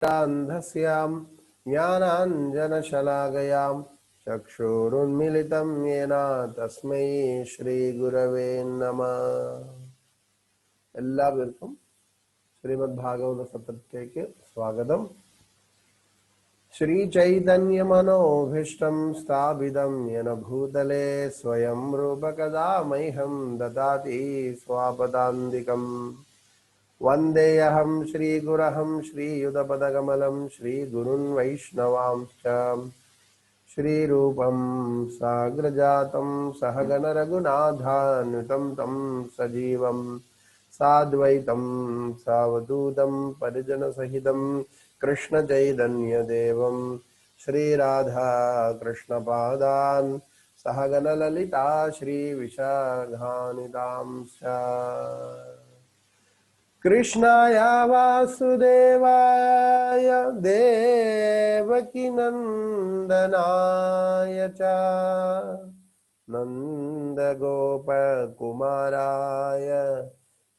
अन्धस्यां ज्ञानाञ्जनशलाकयां चक्षुरुन्मिलितं येन तस्मै श्रीगुरवे नमः. എല്ലാവർക്കും ശ്രീമദ് ഭാഗവത സത്രത്തിലേക്ക് സ്വാഗതം. श्रीचैतन्यमनोभीष्टं स्थापितं येन भूतले स्वयं रूपकदा मह्यं ददाति स्वापदान्तिकम्. वन्देऽहं श्रीगुरहं श्रीयुतपदकमलं श्रीगुरुन् वैष्णवांश्च श्रीरूपं साग्रजातं सहगणरघुनाथान्वितं तं सजीवं साद्वैतं सावधूतं परिजनसहितं कृष्णचैतन्यदेवं श्रीराधा कृष्णपादान् सहगणललिता श्रीविशाखान्वितांश्च. कृष्णाय वासुदेवाय देवकीनन्दनाय च नन्दगोपकुमाराय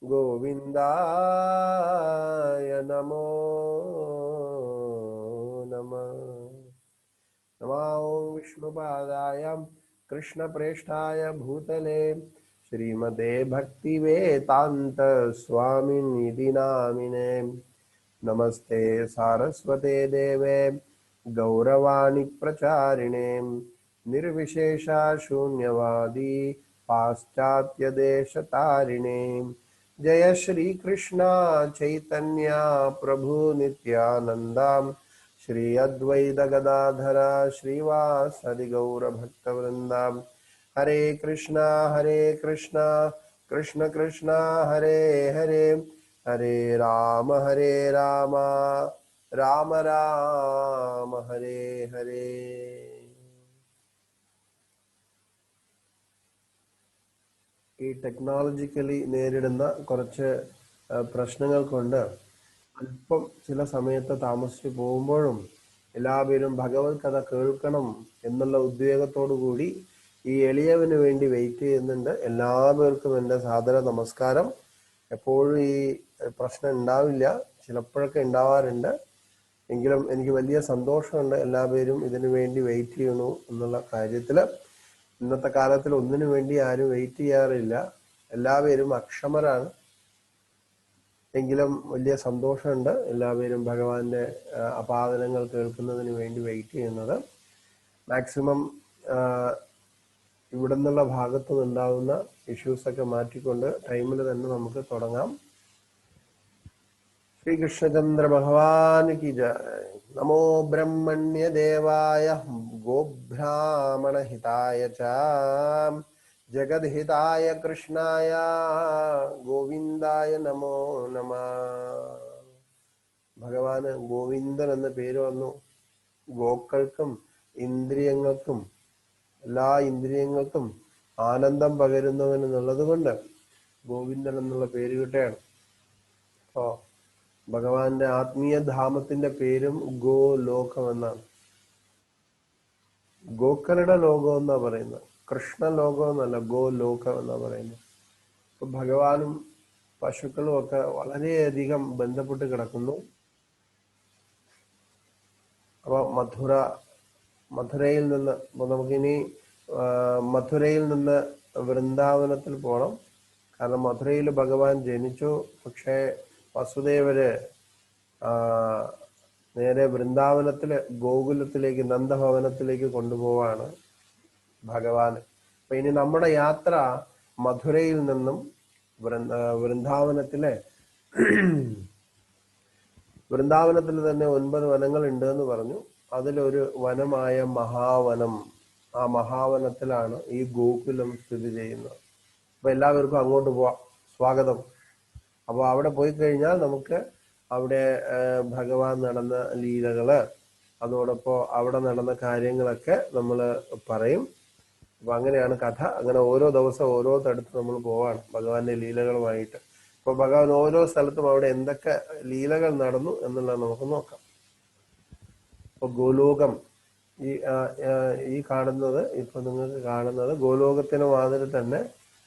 गोविन्दाय नमो नमः. नमो विष्णुपादाय कृष्णप्रेष्ठाय भूतले श्रीमते भक्तिवेदान्त स्वामिनिधि नामिने. नमस्ते सारस्वते देवे गौरवाणी प्रचारिणे निर्विशेषा शून्यवादी पाश्चात्य देशतारिणे. जय श्री कृष्ण चैतन्य प्रभु नित्यानंदा श्री अद्वैत गदाधर श्रीवासदि गौर भक्तवृंदा. हरे कृष्णा कृष्ण कृष्ण हरे हरे हरे राम राम राम हरे हरे. ഈ ടെക്നോളജിക്കലി നേരിടുന്ന കുറച്ച് പ്രശ്നങ്ങൾ കൊണ്ട് അല്പം ചില സമയത്ത് താമസിച്ചു പോകുമ്പോഴും എല്ലാവരും ഭഗവത് കഥ കേൾക്കണം എന്നുള്ള ഉദ്വേഗത്തോടു കൂടി ഈ എളിയവന് വേണ്ടി വെയിറ്റ് ചെയ്യുന്നുണ്ട്. എല്ലാവർക്കും എൻ്റെ സാദര നമസ്കാരം. എപ്പോഴും ഈ പ്രശ്നം ഉണ്ടാവില്ല, ചിലപ്പോഴൊക്കെ ഉണ്ടാവാറുണ്ട്. എങ്കിലും എനിക്ക് വലിയ സന്തോഷമുണ്ട് എല്ലാവരും ഇതിനു വേണ്ടി വെയിറ്റ് ചെയ്യണു എന്നുള്ള കാര്യത്തിൽ. ഇന്നത്തെ കാലത്തിൽ ഒന്നിനു വേണ്ടി ആരും വെയിറ്റ് ചെയ്യാറില്ല, എല്ലാവരും അക്ഷമരാണ്. എങ്കിലും വലിയ സന്തോഷമുണ്ട് എല്ലാവരും ഭഗവാന്റെ അപാദനങ്ങൾ കേൾക്കുന്നതിന് വേണ്ടി വെയിറ്റ് ചെയ്യുന്നത്. മാക്സിമം ഇവിടെ നിന്നുള്ള ഭാഗത്തു നിന്നുണ്ടാവുന്ന ഇഷ്യൂസൊക്കെ മാറ്റിക്കൊണ്ട് ടൈമിൽ തന്നെ നമുക്ക് തുടങ്ങാം. ശ്രീകൃഷ്ണചന്ദ്ര ഭഗവാൻ കി ജയ. നമോ ബ്രഹ്മണ്യ ദേവായ ഗോബ്രാഹ്മണ ഹിതായ ച ജഗദ്ഹിതായ കൃഷ്ണായ ഗോവിന്ദായ നമോ നമ. ഭഗവാന് ഗോവിന്ദൻ എന്ന പേര് വന്നു. ഗോക്കൾക്കും ഇന്ദ്രിയങ്ങൾക്കും എല്ലാ ഇന്ദ്രിയങ്ങൾക്കും ആനന്ദം പകരുന്നവൻ എന്നുള്ളത് കൊണ്ട് ഗോവിന്ദൻ എന്നുള്ള പേര് കിട്ടുകയാണ്. അപ്പോ ഭഗവാന്റെ ആത്മീയ ധാമത്തിന്റെ പേരും ഗോലോകം എന്നാണ്. ഗോക്കളുടെ ലോകം എന്നാ പറയുന്നത്, കൃഷ്ണലോകം എന്നല്ല, ഗോലോകം എന്നാ പറയുന്നത്. അപ്പൊ ഭഗവാനും പശുക്കളും ഒക്കെ വളരെയധികം ബന്ധപ്പെട്ട് കിടക്കുന്നു. അപ്പൊ മധുരയിൽ നിന്ന് നമുക്കിനി മധുരയിൽ നിന്ന് വൃന്ദാവനത്തിൽ പോകണം. കാരണം മധുരയിൽ ഭഗവാൻ ജനിച്ചു, പക്ഷേ വസുദേവര് നേരെ വൃന്ദാവനത്തില് ഗോകുലത്തിലേക്ക് നന്ദഭവനത്തിലേക്ക് കൊണ്ടുപോവാണ് ഭഗവാന്. അപ്പൊ ഇനി നമ്മുടെ യാത്ര മധുരയിൽ നിന്നും വൃന്ദാവനത്തിൽ തന്നെ 9 വനങ്ങൾ ഉണ്ട് എന്ന് പറഞ്ഞു. അതിലൊരു വനമായ മഹാവനം, ആ മഹാവനത്തിലാണ് ഈ ഗോകുലം സ്ഥിതി ചെയ്യുന്നത്. അപ്പൊ എല്ലാവർക്കും അങ്ങോട്ട് പോവാം, സ്വാഗതം. അപ്പോൾ അവിടെ പോയി കഴിഞ്ഞാൽ നമുക്ക് അവിടെ ഭഗവാൻ നടന്ന ലീലകള്, അതോടൊപ്പം അവിടെ നടന്ന കാര്യങ്ങളൊക്കെ നമ്മൾ പറയും. അപ്പൊ അങ്ങനെയാണ് കഥ. അങ്ങനെ ഓരോ ദിവസം ഓരോ തടുത്ത് നമ്മൾ പോവാണ് ഭഗവാന്റെ ലീലകളുമായിട്ട്. അപ്പൊ ഭഗവാൻ ഓരോ സ്ഥലത്തും അവിടെ എന്തൊക്കെ ലീലകൾ നടന്നു എന്നുള്ളത് നമുക്ക് നോക്കാം. അപ്പൊ ഗോലോകം ഈ കാണുന്നത്, ഇപ്പൊ നിങ്ങൾക്ക് കാണുന്നത് ഗോലോകത്തിന് മാതിരി തന്നെ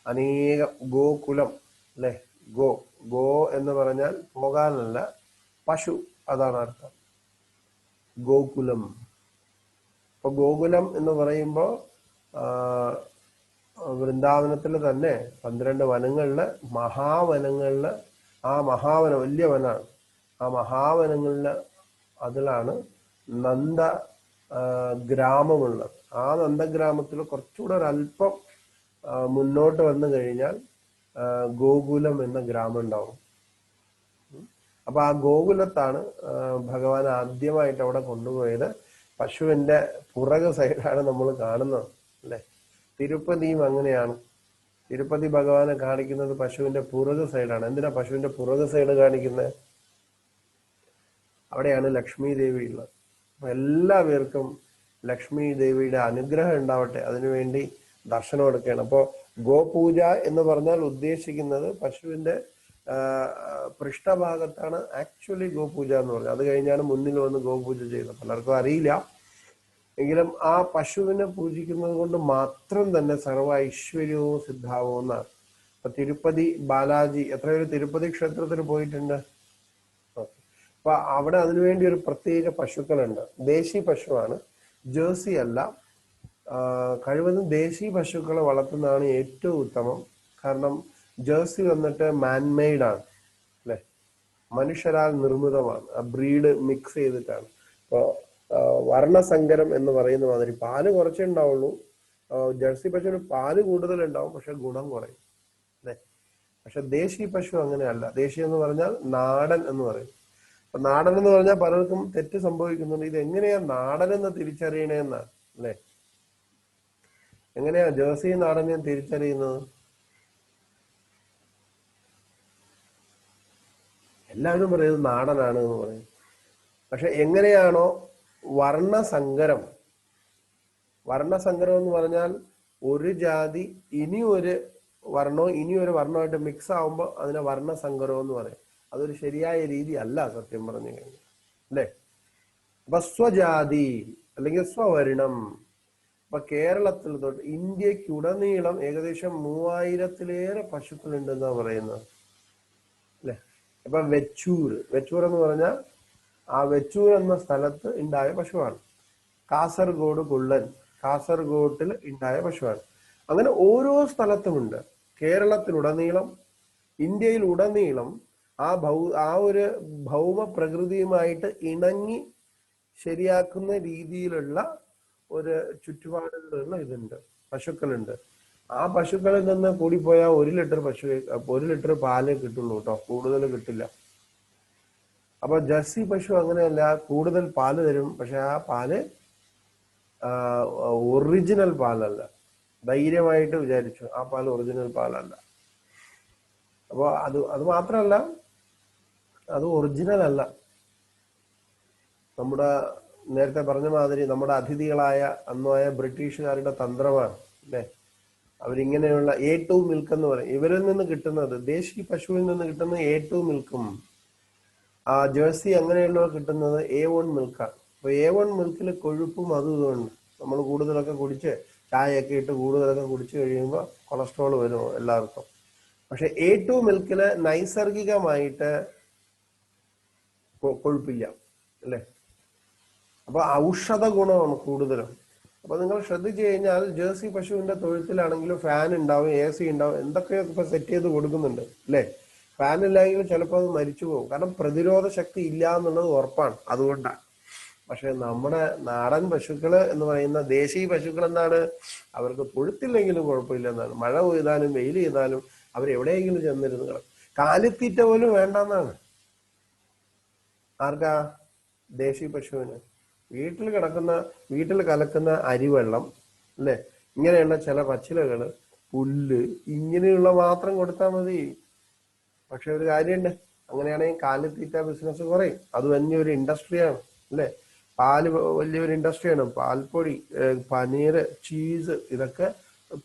അനേകം ഗോകുലം അല്ലെ. ഗോ എന്ന് പറഞ്ഞാൽ പോകാനല്ല, പശു, അതാണ് അർത്ഥം. ഗോകുലം. അപ്പൊ ഗോകുലം എന്ന് പറയുമ്പോ വൃന്ദാവനത്തിൽ തന്നെ 12 വനങ്ങളില് മഹാവനങ്ങളില് ആ മഹാവനം വലിയ വനാണ്. ആ മഹാവനങ്ങളില് അതിലാണ് നന്ദ ഗ്രാമമുള്ളത്. ആ നന്ദഗ്രാമത്തിൽ കുറച്ചുകൂടെ ഒരല്പം മുന്നോട്ട് വന്നു കഴിഞ്ഞാൽ ഗോകുലം എന്ന ഗ്രാമം ഉണ്ടാവും. അപ്പൊ ആ ഗോകുലത്താണ് ഭഗവാൻ ആദ്യമായിട്ട് അവിടെ കൊണ്ടുപോയത്. പശുവിന്റെ പുറകു സൈഡാണ് നമ്മൾ കാണുന്നത് അല്ലെ. തിരുപ്പതിയും അങ്ങനെയാണ്. തിരുപ്പതി ഭഗവാനെ കാണിക്കുന്നത് പശുവിന്റെ പുറകു സൈഡാണ്. എന്തിനാ പശുവിന്റെ പുറകു സൈഡ് കാണിക്കുന്നത്? അവിടെയാണ് ലക്ഷ്മി ദേവി ഉള്ളത്. അപ്പൊ എല്ലാ പേർക്കും ലക്ഷ്മി ദേവിയുടെ അനുഗ്രഹം ഉണ്ടാവട്ടെ, അതിനുവേണ്ടി ദർശനം എടുക്കുകയാണ്. അപ്പോ ഗോപൂജ എന്ന് പറഞ്ഞാൽ ഉദ്ദേശിക്കുന്നത് പശുവിന്റെ പൃഷ്ഠഭാഗത്താണ് ആക്ച്വലി ഗോപൂജ എന്ന് പറഞ്ഞത്. അത് കഴിഞ്ഞാണ് മുന്നിൽ വന്ന് ഗോപൂജ ചെയ്യുന്നത്. പലർക്കും അറിയില്ല. എങ്കിലും ആ പശുവിനെ പൂജിക്കുന്നത് കൊണ്ട് മാത്രം തന്നെ സർവ്വ ഐശ്വര്യവും സിദ്ധാവും എന്നാണ്. അപ്പൊ തിരുപ്പതി ബാലാജി, എത്ര പേര് തിരുപ്പതി ക്ഷേത്രത്തിൽ പോയിട്ടുണ്ട്? അപ്പൊ അവിടെ അതിനുവേണ്ടി ഒരു പ്രത്യേക പശുക്കളുണ്ട്. ദേശി പശുവാണ്, ജേഴ്സി അല്ല. കഴിവതും ദേശി പശുക്കളെ വളർത്തുന്നതാണ് ഏറ്റവും ഉത്തമം. കാരണം ജേഴ്സി വന്നിട്ട് മാൻമെയ്ഡ് ആണ് അല്ലെ, മനുഷ്യരാൽ നിർമ്മിതമാണ്. ആ ബ്രീഡ് മിക്സ് ചെയ്തിട്ടാണ്. ഇപ്പോ വർണ്ണസങ്കരം എന്ന് പറയുന്ന മാതിരി പാല് കുറച്ചേ ഉണ്ടാവുള്ളൂ. ജേഴ്സി പശുവിന് പാല് കൂടുതലുണ്ടാവും, പക്ഷെ ഗുണം കുറയും അല്ലെ. പക്ഷെ ദേശി പശു അങ്ങനെയല്ല. ദേശി എന്ന് പറഞ്ഞാൽ നാടൻ എന്ന് പറയും. അപ്പൊ നാടൻ എന്ന് പറഞ്ഞാൽ പലർക്കും തെറ്റ് സംഭവിക്കുന്നുണ്ട്. ഇത് എങ്ങനെയാ നാടൻ എന്ന് തിരിച്ചറിയണേന്നാണ് അല്ലെ. എങ്ങനെയാ ജേഴ്സി നാടനെയും തിരിച്ചറിയുന്നത്? എല്ലാവരും പറയുന്നത് നാടനാണ് എന്ന് പറയും. പക്ഷെ എങ്ങനെയാണോ വർണ്ണസങ്കരം, വർണ്ണസങ്കരം എന്ന് പറഞ്ഞാൽ ഒരു ജാതി ഇനി ഒരു വർണ്ണമായിട്ട് മിക്സ് ആവുമ്പോൾ അതിനെ വർണ്ണസങ്കരം എന്ന് പറയും. അതൊരു ശരിയായ രീതി അല്ല സത്യം പറഞ്ഞു കഴിഞ്ഞാൽ അല്ലെ. അപ്പൊ സ്വജാതി അല്ലെങ്കിൽ സ്വവർണം. അപ്പൊ കേരളത്തിൽ തൊട്ട് ഇന്ത്യക്കുടനീളം ഏകദേശം 3000-ലേറെ പശുക്കൾ ഉണ്ടെന്നാ പറയുന്നത് അല്ലെ. അപ്പൊ വെച്ചൂർ എന്ന് പറഞ്ഞാൽ ആ വെച്ചൂർ എന്ന സ്ഥലത്ത് ഉണ്ടായ പശുവാണ്. കാസർഗോഡ് കുള്ളൻ, കാസർഗോട്ടിൽ ഉണ്ടായ പശുവാണ്. അങ്ങനെ ഓരോ സ്ഥലത്തുമുണ്ട്. കേരളത്തിലുടനീളം, ഇന്ത്യയിൽ ഉടനീളം ആ ഒരു ഭൗമ പ്രകൃതിയുമായിട്ട് ഇണങ്ങി ശരിയാക്കുന്ന രീതിയിലുള്ള ഒരു ചുറ്റുപാടുകളുള്ള ഇതുണ്ട്, പശുക്കളുണ്ട്. ആ പശുക്കളിൽ നിന്ന് കൂടിപ്പോയാൽ 1 ലിറ്റർ പാല് കിട്ടുള്ളൂ കേട്ടോ, കൂടുതൽ കിട്ടില്ല. അപ്പൊ ജേഴ്സി പശു അങ്ങനെയല്ല, കൂടുതൽ പാല് തരും. പക്ഷെ ആ പാല് ഒറിജിനൽ പാലല്ല. ധൈര്യമായിട്ട് വിചാരിച്ചു, ആ പാല് ഒറിജിനൽ പാലല്ല. അപ്പൊ അത് മാത്രമല്ല, അത് ഒറിജിനൽ അല്ല. നമ്മുടെ നേരത്തെ പറഞ്ഞ മാതിരി നമ്മുടെ അതിഥികളായ അന്നായ ബ്രിട്ടീഷുകാരുടെ തന്ത്രമാണ് അല്ലെ. അവരിങ്ങനെയുള്ള A2 മിൽക്ക് എന്ന് പറയും. ഇവരിൽ നിന്ന് കിട്ടുന്നത്, ദേശി പശുവിൽ നിന്ന് കിട്ടുന്ന A2 മിൽക്കും ആ ജേഴ്സി അങ്ങനെയുള്ളവർ കിട്ടുന്നത് A1 മിൽക്കാണ്. അപ്പൊ A1 മിൽക്കിൽ കൊഴുപ്പും അതും ഇതുണ്ട്. നമ്മൾ കൂടുതലൊക്കെ കുടിച്ച് ചായയൊക്കെ ഇട്ട് കൂടുതലൊക്കെ കുടിച്ചു കഴിയുമ്പോൾ കൊളസ്ട്രോൾ വരും എല്ലാവർക്കും. പക്ഷെ A2 മിൽക്കില് നൈസർഗികമായിട്ട് കൊഴുപ്പില്ല അല്ലെ. അപ്പൊ ഔഷധ ഗുണമാണ് കൂടുതലും. അപ്പൊ നിങ്ങൾ ശ്രദ്ധിച്ചു കഴിഞ്ഞാൽ ജേഴ്സി പശുവിന്റെ തൊഴുത്തിലാണെങ്കിലും ഫാൻ ഉണ്ടാവും, AC ഉണ്ടാവും, എന്തൊക്കെയൊക്കെ ഇപ്പൊ സെറ്റ് ചെയ്ത് കൊടുക്കുന്നുണ്ട് അല്ലെ. ഫാൻ ഇല്ലെങ്കിൽ ചിലപ്പോൾ അത് മരിച്ചു പോകും. കാരണം പ്രതിരോധ ശക്തി ഇല്ല എന്നുള്ളത് ഉറപ്പാണ്. അതുകൊണ്ടാണ്. പക്ഷെ നമ്മുടെ നാടൻ പശുക്കള് എന്ന് പറയുന്ന ദേശീ പശുക്കൾ എന്താണ്, അവർക്ക് തൊഴുത്തില്ലെങ്കിലും കുഴപ്പമില്ല എന്നാണ്. മഴ പെയ്താലും വെയിൽ ചെയ്താലും അവരെവിടെയെങ്കിലും ചെന്നിരുന്നു കിടക്കും. കാലിത്തീറ്റ പോലും വേണ്ടെന്നാണ്. ആർക്കാ? ദേശീ പശുവിന്. വീട്ടിൽ കലക്കുന്ന അരിവെള്ളം അല്ലെ, ഇങ്ങനെയുള്ള ചില പച്ചിലകള്, പുല്ല്, ഇങ്ങനെയുള്ള മാത്രം കൊടുത്താൽ മതി. പക്ഷെ ഒരു കാര്യമുണ്ട്, അങ്ങനെയാണെങ്കിൽ കാലിത്തീറ്റ ബിസിനസ് കുറയും. അത് വലിയൊരു ഇൻഡസ്ട്രിയാണ് അല്ലെ. പാല് വലിയൊരു ഇൻഡസ്ട്രിയാണ്. പാൽപ്പൊടി, പനീർ, ചീസ്, ഇതൊക്കെ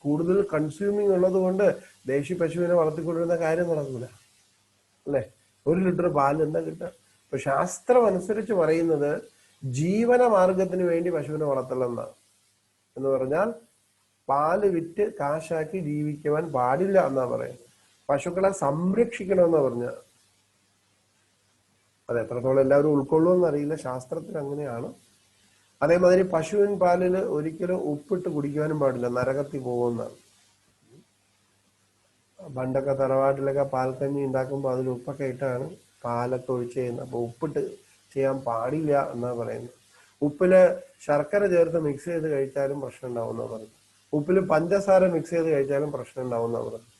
കൂടുതൽ കൺസ്യൂമിങ് ഉള്ളത് കൊണ്ട് ദേശീയ പശുവിനെ വളർത്തിക്കൊണ്ടിരുന്ന കാര്യം നടക്കൂല അല്ലെ. 1 ലിറ്റർ പാൽ എന്താ കിട്ടുക? ഇപ്പൊ ശാസ്ത്രം അനുസരിച്ച് പറയുന്നത് ജീവന മാർഗത്തിന് വേണ്ടി പശുവിനെ വളർത്തലെന്നാണ്. എന്ന് പറഞ്ഞാൽ പാല് വിറ്റ് കാശാക്കി ജീവിക്കുവാൻ പാടില്ല എന്നാ പറയുന്നത്. പശുക്കളെ സംരക്ഷിക്കണമെന്നാ പറഞ്ഞ. അത് എത്രത്തോളം എല്ലാവരും ഉൾക്കൊള്ളുമെന്ന് അറിയില്ല, ശാസ്ത്രത്തിൽ അങ്ങനെയാണ്. അതേമാതിരി പശുവിൻ പാലില് ഒരിക്കലും ഉപ്പിട്ട് കുടിക്കാനും പാടില്ല, നരകത്തിൽ പോകുമെന്നാണ്. പണ്ടൊക്കെ തറവാട്ടിലൊക്കെ പാൽക്കഞ്ഞി ഉണ്ടാക്കുമ്പോൾ അതിൽ ഉപ്പൊക്കെ ഇട്ടാണ് പാലൊക്കെ ഒഴിച്ച് ചെയ്യുന്നത്. അപ്പൊ ഉപ്പിട്ട് ചെയ്യാൻ പാടില്ല എന്നാ പറയുന്നത്. ഉപ്പില് ശർക്കര ചേർത്ത് മിക്സ് ചെയ്ത് കഴിച്ചാലും പ്രശ്നം ഉണ്ടാവുന്ന പറയുന്നത്. ഉപ്പില് പഞ്ചസാര മിക്സ് ചെയ്ത് കഴിച്ചാലും പ്രശ്നം ഉണ്ടാവുന്ന പറയുന്നത്.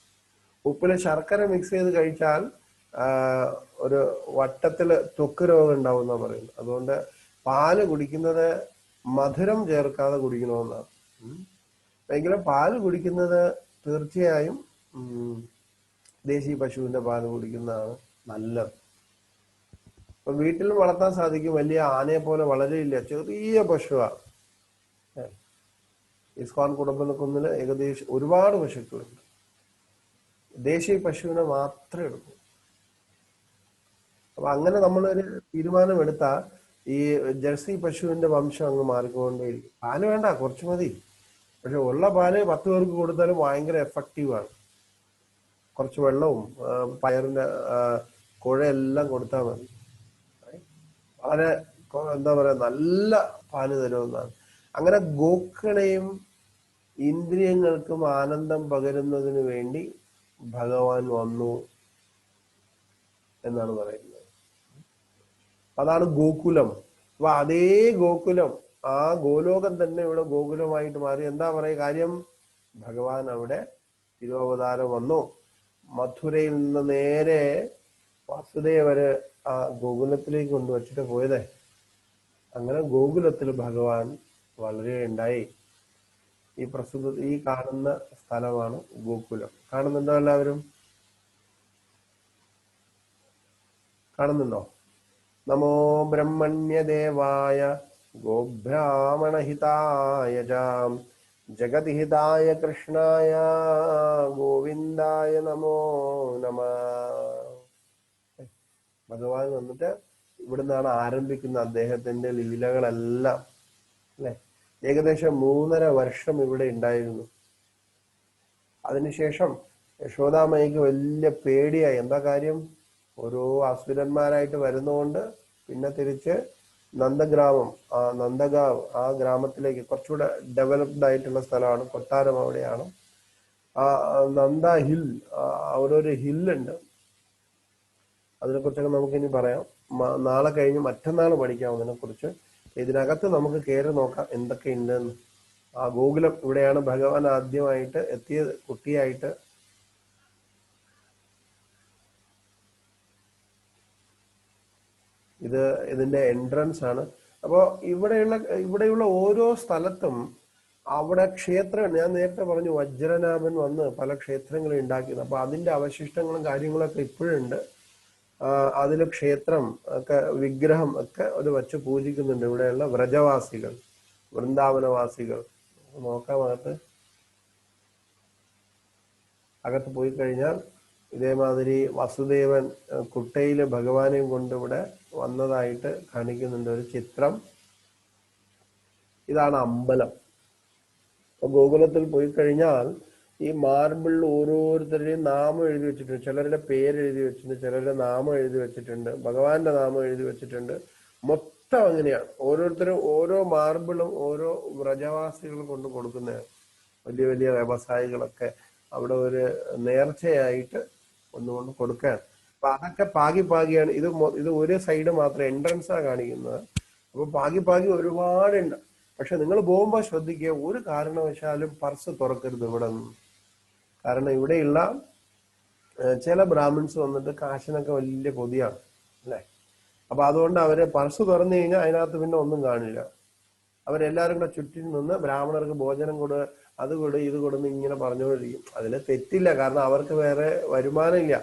ഉപ്പില് ശർക്കര മിക്സ് ചെയ്ത് കഴിച്ചാൽ ഒരു വട്ടത്തില് ത്വക്ക് രോഗം ഉണ്ടാവുന്ന പറയുന്നത്. അതുകൊണ്ട് പാല് കുടിക്കുന്നത് മധുരം ചേർക്കാതെ കുടിക്കണമെന്നാണ്. എങ്കിലും പാല് കുടിക്കുന്നത് തീർച്ചയായും ദേശീയ പശുവിന്റെ പാല് കുടിക്കുന്നതാണ് നല്ലത്. ഇപ്പൊ വീട്ടിൽ വളർത്താൻ സാധിക്കും, വലിയ ആനയെ പോലെ വളരെയില്ല, ചെറിയ പശുവാണ്. ഇസ്കോൺ കുടുംബക്കുന്നില് ഏകദേശം ഒരുപാട് പശുക്കളുണ്ട്. ദേശീയ പശുവിനെ മാത്രമേ എടുക്കൂ. അപ്പൊ അങ്ങനെ നമ്മളൊരു തീരുമാനം എടുത്താൽ ഈ ജേഴ്സി പശുവിന്റെ വംശം അങ്ങ് മാറിക്കൊണ്ടേയിരിക്കും. പാല് വേണ്ട, കുറച്ച് മതി. പക്ഷെ ഉള്ള പാല് 10 പേർക്ക് കൊടുത്താലും ഭയങ്കര എഫക്റ്റീവാണ്. കുറച്ച് വെള്ളവും പയറിന്റെ കുഴയെല്ലാം കൊടുത്താൽ മതി. വളരെ എന്താ പറയാ, നല്ല പാല് തരുമെന്നാണ്. അങ്ങനെ ഗോക്കളെയും ഇന്ദ്രിയങ്ങൾക്കും ആനന്ദം പകരുന്നതിന് വേണ്ടി ഭഗവാൻ വന്നു എന്നാണ് പറയുന്നത്. അതാണ് ഗോകുലം. അപ്പൊ അതേ ഗോകുലം, ആ ഗോലോകം തന്നെ ഇവിടെ ഗോകുലമായിട്ട് മാറി. എന്താ പറയുക കാര്യം? ഭഗവാൻ അവിടെ തിരുവവതാരം വന്നു. മഥുരയിൽ നിന്ന് നേരെ വാസുദേവര് ആ ഗോകുലത്തിലേക്ക് കൊണ്ടുവച്ചിട്ട് പോയതേ. അങ്ങനെ ഗോകുലത്തിൽ ഭഗവാൻ വളരുകയുണ്ടായി. ഈ കാണുന്ന സ്ഥലമാണ് ഗോകുലം. കാണുന്നുണ്ടോ എല്ലാവരും? കാണുന്നുണ്ടോ? നമോ ബ്രഹ്മണ്യദേവായ ഗോബ്രാഹ്മണഹിതായ ജഗദ്ഹിതായ കൃഷ്ണായ ഗോവിന്ദായ നമോ നമ. ഭഗവാൻ വന്നിട്ട് ഇവിടുന്നാണ് ആരംഭിക്കുന്ന അദ്ദേഹത്തിന്റെ ലീലകളെല്ലാം, അല്ലെ? ഏകദേശം 3.5 വർഷം ഇവിടെ ഉണ്ടായിരുന്നു. അതിനുശേഷം യശോദാമ്മയ്ക്ക് വലിയ പേടിയായി. എന്താ കാര്യം? ഓരോ അസുരന്മാരായിട്ട് വരുന്നതുകൊണ്ട് പിന്നെ തിരിച്ച് നന്ദഗ്രാമം, നന്ദഗാവ്, ആ ഗ്രാമത്തിലേക്ക്, കുറച്ചുകൂടെ ഡെവലപ്ഡ് ആയിട്ടുള്ള സ്ഥലമാണ്, കൊട്ടാരം അവിടെയാണ്. ആ നന്ദ ഹിൽ, ഓരോരോ ഹില്ലുണ്ട്. അതിനെക്കുറിച്ചൊക്കെ നമുക്കിനി പറയാം. നാളെ കഴിഞ്ഞ് മറ്റന്നാൾ പഠിക്കാം അതിനെക്കുറിച്ച്. ഇതിനകത്ത് നമുക്ക് കയറി നോക്കാം എന്തൊക്കെ ഉണ്ടെന്ന്. ആ ഗോകുലം ഇവിടെയാണ് ഭഗവാൻ ആദ്യമായിട്ട് എത്തിയത് കുട്ടിയായിട്ട്. ഇതിന്റെ എൻട്രൻസ് ആണ്. അപ്പോ ഇവിടെയുള്ള ഓരോ സ്ഥലത്തും അവിടെ ക്ഷേത്രം, ഞാൻ നേരത്തെ പറഞ്ഞു വജ്രനാഭൻ വന്ന് പല ക്ഷേത്രങ്ങളും ഉണ്ടാക്കിയത്. അപ്പൊ അതിന്റെ അവശിഷ്ടങ്ങളും കാര്യങ്ങളൊക്കെ ഇപ്പോഴുണ്ട്. അതിൽ ക്ഷേത്രം ഒക്കെ, വിഗ്രഹം ഒക്കെ ഒരു വച്ച് പൂജിക്കുന്നുണ്ട് ഇവിടെയുള്ള വ്രജവാസികൾ, വൃന്ദാവനവാസികൾ. നോക്കാം, അകത്ത് പോയി കഴിഞ്ഞാൽ ഇതേമാതിരി വസുദേവൻ കുട്ടയില് ഭഗവാനെയും കൊണ്ട് ഇവിടെ വന്നതായിട്ട് കാണിക്കുന്നുണ്ട് ഒരു ചിത്രം. ഇതാണ് അമ്പലം. ഗോകുലത്തിൽ പോയി കഴിഞ്ഞാൽ ഈ മാർബിളിൽ ഓരോരുത്തരുടെയും നാമം എഴുതി വെച്ചിട്ടുണ്ട്. ചിലരുടെ പേര് എഴുതി വെച്ചിട്ടുണ്ട്, ചിലരുടെ നാമം എഴുതി വെച്ചിട്ടുണ്ട്, ഭഗവാന്റെ നാമം എഴുതി വെച്ചിട്ടുണ്ട്. മൊത്തം അങ്ങനെയാണ്. ഓരോരുത്തരും ഓരോ മാർബിളും ഓരോ വ്രജവാസികൾ കൊണ്ട് കൊടുക്കുന്നതാണ്. വലിയ വലിയ വ്യവസായികളൊക്കെ അവിടെ ഒരു നേർച്ചയായിട്ട് ഒന്നുകൊണ്ട് കൊടുക്കുകയാണ്. അപ്പൊ അതൊക്കെ പാകിയാണ്. ഇത് ഒരു സൈഡ് മാത്രം എൻട്രൻസാ കാണിക്കുന്നത്. അപ്പൊ പാകി ഒരുപാടുണ്ട്. പക്ഷെ നിങ്ങൾ പോകുമ്പോൾ ശ്രദ്ധിക്കുക, ഒരു കാരണവശാലും പർസ് തുറക്കരുത് ഇവിടെ നിന്ന്. കാരണം ഇവിടെയുള്ള ചില ബ്രാഹ്മിൺസ് വന്നിട്ട് കാശിനൊക്കെ വലിയ കൊതിയാണ്, അല്ലെ? അപ്പൊ അതുകൊണ്ട് അവര് പർസ് തുറന്നു കഴിഞ്ഞാൽ അതിനകത്ത് പിന്നെ ഒന്നും കാണില്ല. അവരെല്ലാരും കൂടെ ചുറ്റി നിന്ന് ബ്രാഹ്മണർക്ക് ഭോജനം കൊടു, അത് കൊടു, ഇത് കൊടുന്ന് ഇങ്ങനെ പറഞ്ഞുകൊണ്ടിരിക്കും. അതിന് തെറ്റില്ല, കാരണം അവർക്ക് വേറെ വരുമാനം ഇല്ല.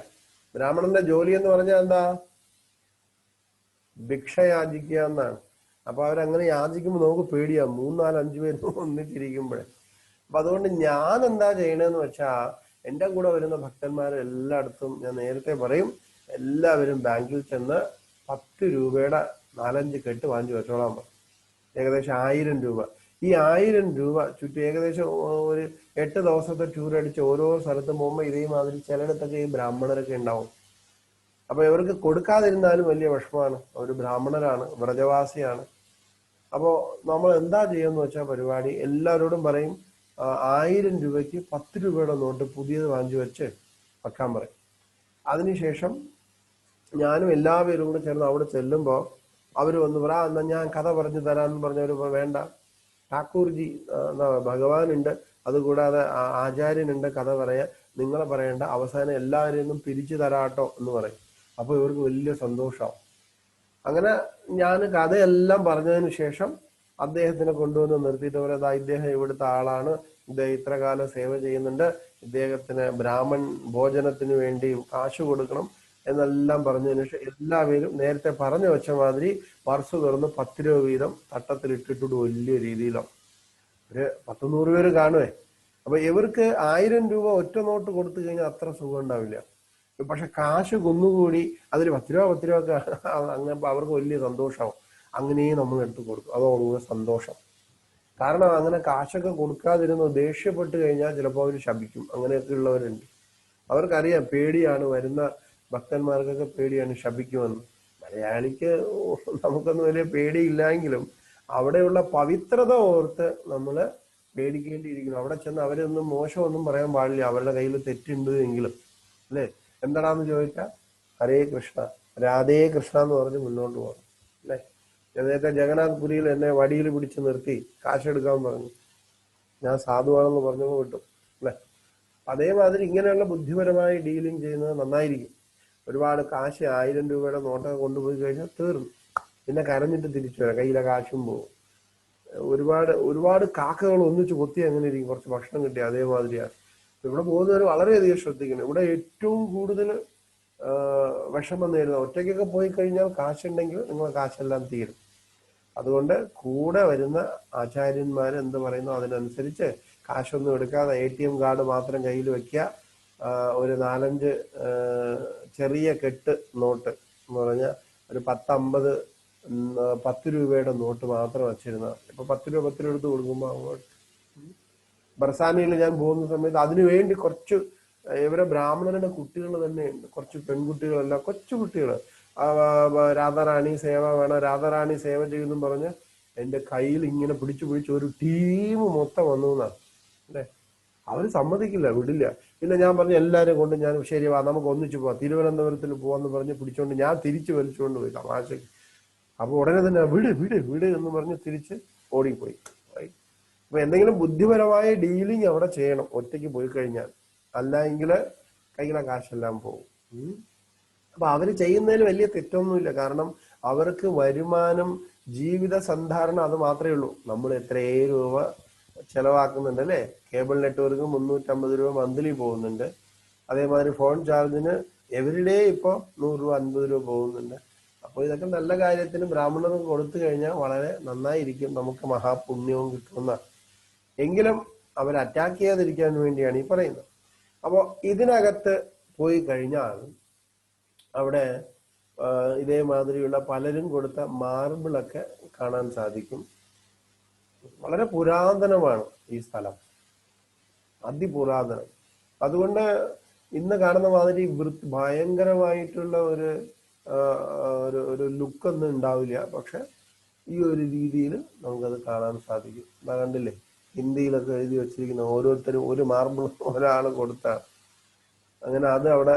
ബ്രാഹ്മണന്റെ ജോലി എന്ന് പറഞ്ഞാൽ എന്താ? ഭിക്ഷ യാചിക്കുക എന്നാണ്. അപ്പൊ അവരങ്ങനെ യാചിക്കുമ്പോൾ നമുക്ക് പേടിയാ, 3, 4, 5 പേര് ഒന്നിച്ചിരിക്കുമ്പോഴേ. അപ്പൊ അതുകൊണ്ട് ഞാൻ എന്താ ചെയ്യണെന്ന് വെച്ചാ, എന്റെ കൂടെ വരുന്ന ഭക്തന്മാർ എല്ലായിടത്തും ഞാൻ നേരത്തെ പറയും, എല്ലാവരും ബാങ്കിൽ ചെന്ന് 10 രൂപയുടെ 4-5 കെട്ട് വാങ്ങിച്ചു വെച്ചോളാൻ പറയും. ഏകദേശം 1000 രൂപ. ഈ 1000 രൂപ ചുറ്റും ഏകദേശം ഒരു 8 ദിവസത്തെ ടൂർ അടിച്ച് ഓരോ സ്ഥലത്തും പോകുമ്പോൾ ഇതേമാതിരി ചിലയിടത്തൊക്കെ ഈ ബ്രാഹ്മണരൊക്കെ ഉണ്ടാവും. അപ്പൊ ഇവർക്ക് കൊടുക്കാതിരുന്നാലും വലിയ വിഷമമാണ്. ഒരു ബ്രാഹ്മണരാണ്, വ്രജവാസിയാണ്. അപ്പോ നമ്മൾ എന്താ ചെയ്യുമെന്ന് വെച്ചാൽ പരിപാടി എല്ലാവരോടും പറയും, 1000 രൂപയ്ക്ക് 10 രൂപയുടെ നോട്ട് പുതിയത് വാങ്ങിച്ചു വെച്ച് വെക്കാൻ പറയും. അതിനുശേഷം ഞാനും എല്ലാവരും കൂടെ ചേർന്ന് അവിടെ ചെല്ലുമ്പോൾ അവർ വന്ന് പറ, എന്നാ ഞാൻ കഥ പറഞ്ഞു തരാമെന്ന് പറഞ്ഞവർ വേണ്ട, ഠാക്കൂർജി ഭഗവാനുണ്ട്, അതുകൂടാതെ ആചാര്യനുണ്ട് കഥ പറയാൻ, നിങ്ങളെ പറയേണ്ട, അവസാനം എല്ലാവരെയും പിരിച്ചു തരാട്ടോ എന്ന് പറയും. അപ്പൊ ഇവർക്ക് വലിയ സന്തോഷമാവും. അങ്ങനെ ഞാൻ കഥയെല്ലാം പറഞ്ഞതിന് ശേഷം അദ്ദേഹത്തിനെ കൊണ്ടുവന്ന് നിർത്തിയിട്ട് പറയാം, ഇദ്ദേഹം ഇവിടുത്തെ ആളാണ്, ഇദ്ദേഹം ഇത്ര കാലം സേവ ചെയ്യുന്നുണ്ട്, ഇദ്ദേഹത്തിന് ബ്രാഹ്മൺ ഭോജനത്തിന് വേണ്ടി കാശ് കൊടുക്കണം എന്നെല്ലാം പറഞ്ഞതിന് ശേഷം എല്ലാവരും നേരത്തെ പറഞ്ഞു വെച്ച മാതിരി പർസ് തുറന്ന് 10 രൂപ വീതം തട്ടത്തിൽ ഇട്ടിട്ടുണ്ട്. വലിയ രീതിയിലാണ് ഒരു 100 പേര് കാണുവേ. അപ്പൊ ഇവർക്ക് 1000 രൂപ ഒറ്റ നോട്ട് കൊടുത്തു കഴിഞ്ഞാൽ അത്ര സുഖം ഉണ്ടാവില്ല. പക്ഷെ കാശ് കുന്നുകൂടി അതിൽ 10 രൂപ 10 രൂപ അങ്ങനെ അവർക്ക് വലിയ സന്തോഷമാവും. അങ്ങനെയും നമ്മൾ എടുത്ത് കൊടുക്കും. അതോടുകൂടെ സന്തോഷം. കാരണം അങ്ങനെ കാശൊക്കെ കൊടുക്കാതിരുന്ന് ദേഷ്യപ്പെട്ട് കഴിഞ്ഞാൽ ചിലപ്പോൾ അവർ ശപിക്കും. അങ്ങനെയൊക്കെ ഉള്ളവരുണ്ട്. അവർക്കറിയാം, പേടിയാണ്, വരുന്ന ഭക്തന്മാർക്കൊക്കെ പേടിയാണ്, ശപിക്കുമെന്ന്. മലയാളിക്ക് നമുക്കൊന്നും വലിയ പേടിയില്ലെങ്കിലും അവിടെയുള്ള പവിത്രത ഓർത്ത് നമ്മൾ പേടിക്കേണ്ടിയിരിക്കുന്നു. അവിടെ ചെന്ന് അവരൊന്നും മോശമൊന്നും പറയാൻ പാടില്ല, അവരുടെ കയ്യിൽ തെറ്റുണ്ട് എങ്കിലും. അല്ലേ? എന്താണെന്ന് ചോദിച്ചാൽ ഹരേ കൃഷ്ണ, രാധേ കൃഷ്ണ എന്ന് പറഞ്ഞ് മുന്നോട്ട് പോകണം. അല്ലേ? നേരത്തെ ജഗന്നാഥ് പുരിയിൽ എന്നെ വടിയിൽ പിടിച്ച് നിർത്തി കാശെടുക്കാൻ പറഞ്ഞു. ഞാൻ സാധുവാണെന്ന് പറഞ്ഞപ്പോൾ വിട്ടു. അല്ലേ? അതേമാതിരി ഇങ്ങനെയുള്ള ബുദ്ധിപരമായി ഡീലിംഗ് ചെയ്യുന്നത് നന്നായിരിക്കും. ഒരുപാട് കാശ് 1000 രൂപയുടെ നോട്ടൊക്കെ കൊണ്ടുപോയി കഴിഞ്ഞാൽ തീർന്നു. പിന്നെ കരഞ്ഞിട്ട് തിരിച്ചു വരാം, കയ്യിലെ കാശും പോകും. ഒരുപാട് കാക്കകൾ ഒന്നിച്ച് കൊത്തി അങ്ങനെ ഇരിക്കും, കുറച്ച് ഭക്ഷണം കിട്ടി. അതേമാതിരിയാണ് ഇവിടെ പോകുന്നവർ വളരെയധികം ശ്രദ്ധിക്കണം. ഇവിടെ ഏറ്റവും കൂടുതൽ വിഷമം നേരിടുക, ഒറ്റയ്ക്കൊക്കെ പോയി കഴിഞ്ഞാൽ കാശുണ്ടെങ്കിൽ നിങ്ങളെ കാശെല്ലാം തീരും. അതുകൊണ്ട് കൂടെ വരുന്ന ആചാര്യന്മാർ എന്ത് പറയുന്നു അതിനനുസരിച്ച് കാശൊന്നും എടുക്കാതെ ATM കാർഡ് മാത്രം കയ്യിൽ വെക്കുക. ഒരു 4-5 ചെറിയ കെട്ട് നോട്ട് എന്ന് പറഞ്ഞാൽ ഒരു 10 രൂപയുടെ നോട്ട് മാത്രം വച്ചിരുന്ന, ഇപ്പൊ 10 രൂപ എടുത്ത് കൊടുക്കുമ്പോൾ അങ്ങോട്ട് ബർസാനയിൽ ഞാൻ പോകുന്ന സമയത്ത് അതിനു വേണ്ടി കുറച്ച് ഇവരെ ബ്രാഹ്മണരുടെ കുട്ടികൾ തന്നെയുണ്ട്, കുറച്ച് പെൺകുട്ടികളല്ല, കൊച്ചു കുട്ടികൾ. രാധാറാണി സേവ വേണം, രാധാറാണി സേവ ചെയ്യുന്നു പറഞ്ഞ് എന്റെ കയ്യിൽ ഇങ്ങനെ പിടിച്ചു ഒരു ടീം മൊത്തം വന്നു എന്നാണ്. അല്ലേ? അവർ സമ്മതിക്കില്ല, വിടില്ല. പിന്നെ ഞാൻ പറഞ്ഞു എല്ലാവരും കൊണ്ട് ഞാൻ ശരി വാ നമുക്ക് ഒന്നിച്ചു പോവാം, തിരുവനന്തപുരത്തിൽ പോവാന്ന് പറഞ്ഞ് പിടിച്ചോണ്ട് ഞാൻ തിരിച്ചു വലിച്ചുകൊണ്ട് പോയി തമാശക്ക്. അപ്പൊ ഉടനെ തന്നെ വിട് വിട് വിട് എന്ന് പറഞ്ഞ് തിരിച്ച് ഓടിപ്പോയി. അപ്പൊ എന്തെങ്കിലും ബുദ്ധിപരമായ ഡീലിങ് അവിടെ ചെയ്യണം ഒറ്റയ്ക്ക് പോയി കഴിഞ്ഞാൽ, അല്ല കയ്യിലെ കാശെല്ലാം പോകും. അപ്പൊ അവര് ചെയ്യുന്നതിൽ വലിയ തെറ്റൊന്നുമില്ല. കാരണം അവർക്ക് വരുമാനം, ജീവിത സന്ധാരണം അത് മാത്രമേ ഉള്ളൂ. നമ്മൾ എത്രയോ രൂപ ചെലവാക്കുന്നുണ്ട്. അല്ലേ? കേബിൾ നെറ്റ്വർക്ക് 350 രൂപ മന്ത്ലി പോകുന്നുണ്ട്. അതേമാതിരി ഫോൺ ചാർജിന് എവരിഡേ ഇപ്പൊ 100 രൂപ 50 രൂപ പോകുന്നുണ്ട്. അപ്പോൾ ഇതൊക്കെ നല്ല കാര്യത്തിന് ബ്രാഹ്മണർക്ക് കൊടുത്തു കഴിഞ്ഞാൽ വളരെ നന്നായിരിക്കും, നമുക്ക് മഹാപുണ്യവും കിട്ടുന്ന. എങ്കിലും അവർ അറ്റാക്ക് ചെയ്യാതിരിക്കാൻ വേണ്ടിയാണ് ഈ പറയുന്നത്. അപ്പോൾ ഇതിനകത്ത് പോയി കഴിഞ്ഞാൽ അവിടെ ഇതേമാതിരിയുള്ള പലരും കൊടുത്ത മാർബിളൊക്കെ കാണാൻ സാധിക്കും. വളരെ പുരാതനമാണ് ഈ സ്ഥലം, അതിപുരാതനം. അതുകൊണ്ട് ഇന്ന് കാണുന്ന മാതിരി ഭയങ്കരമായിട്ടുള്ള ഒരു ലുക്കൊന്നും ഉണ്ടാവില്ല. പക്ഷെ ഈ ഒരു രീതിയിൽ നമുക്കത് കാണാൻ സാധിക്കും. കണ്ടില്ലേ, ഹിന്ദിയിലൊക്കെ എഴുതി വെച്ചിരിക്കുന്ന ഓരോരുത്തരും ഒരു മാർബിൾ ഒരാൾ കൊടുത്താണ്. അങ്ങനെ അത് അവിടെ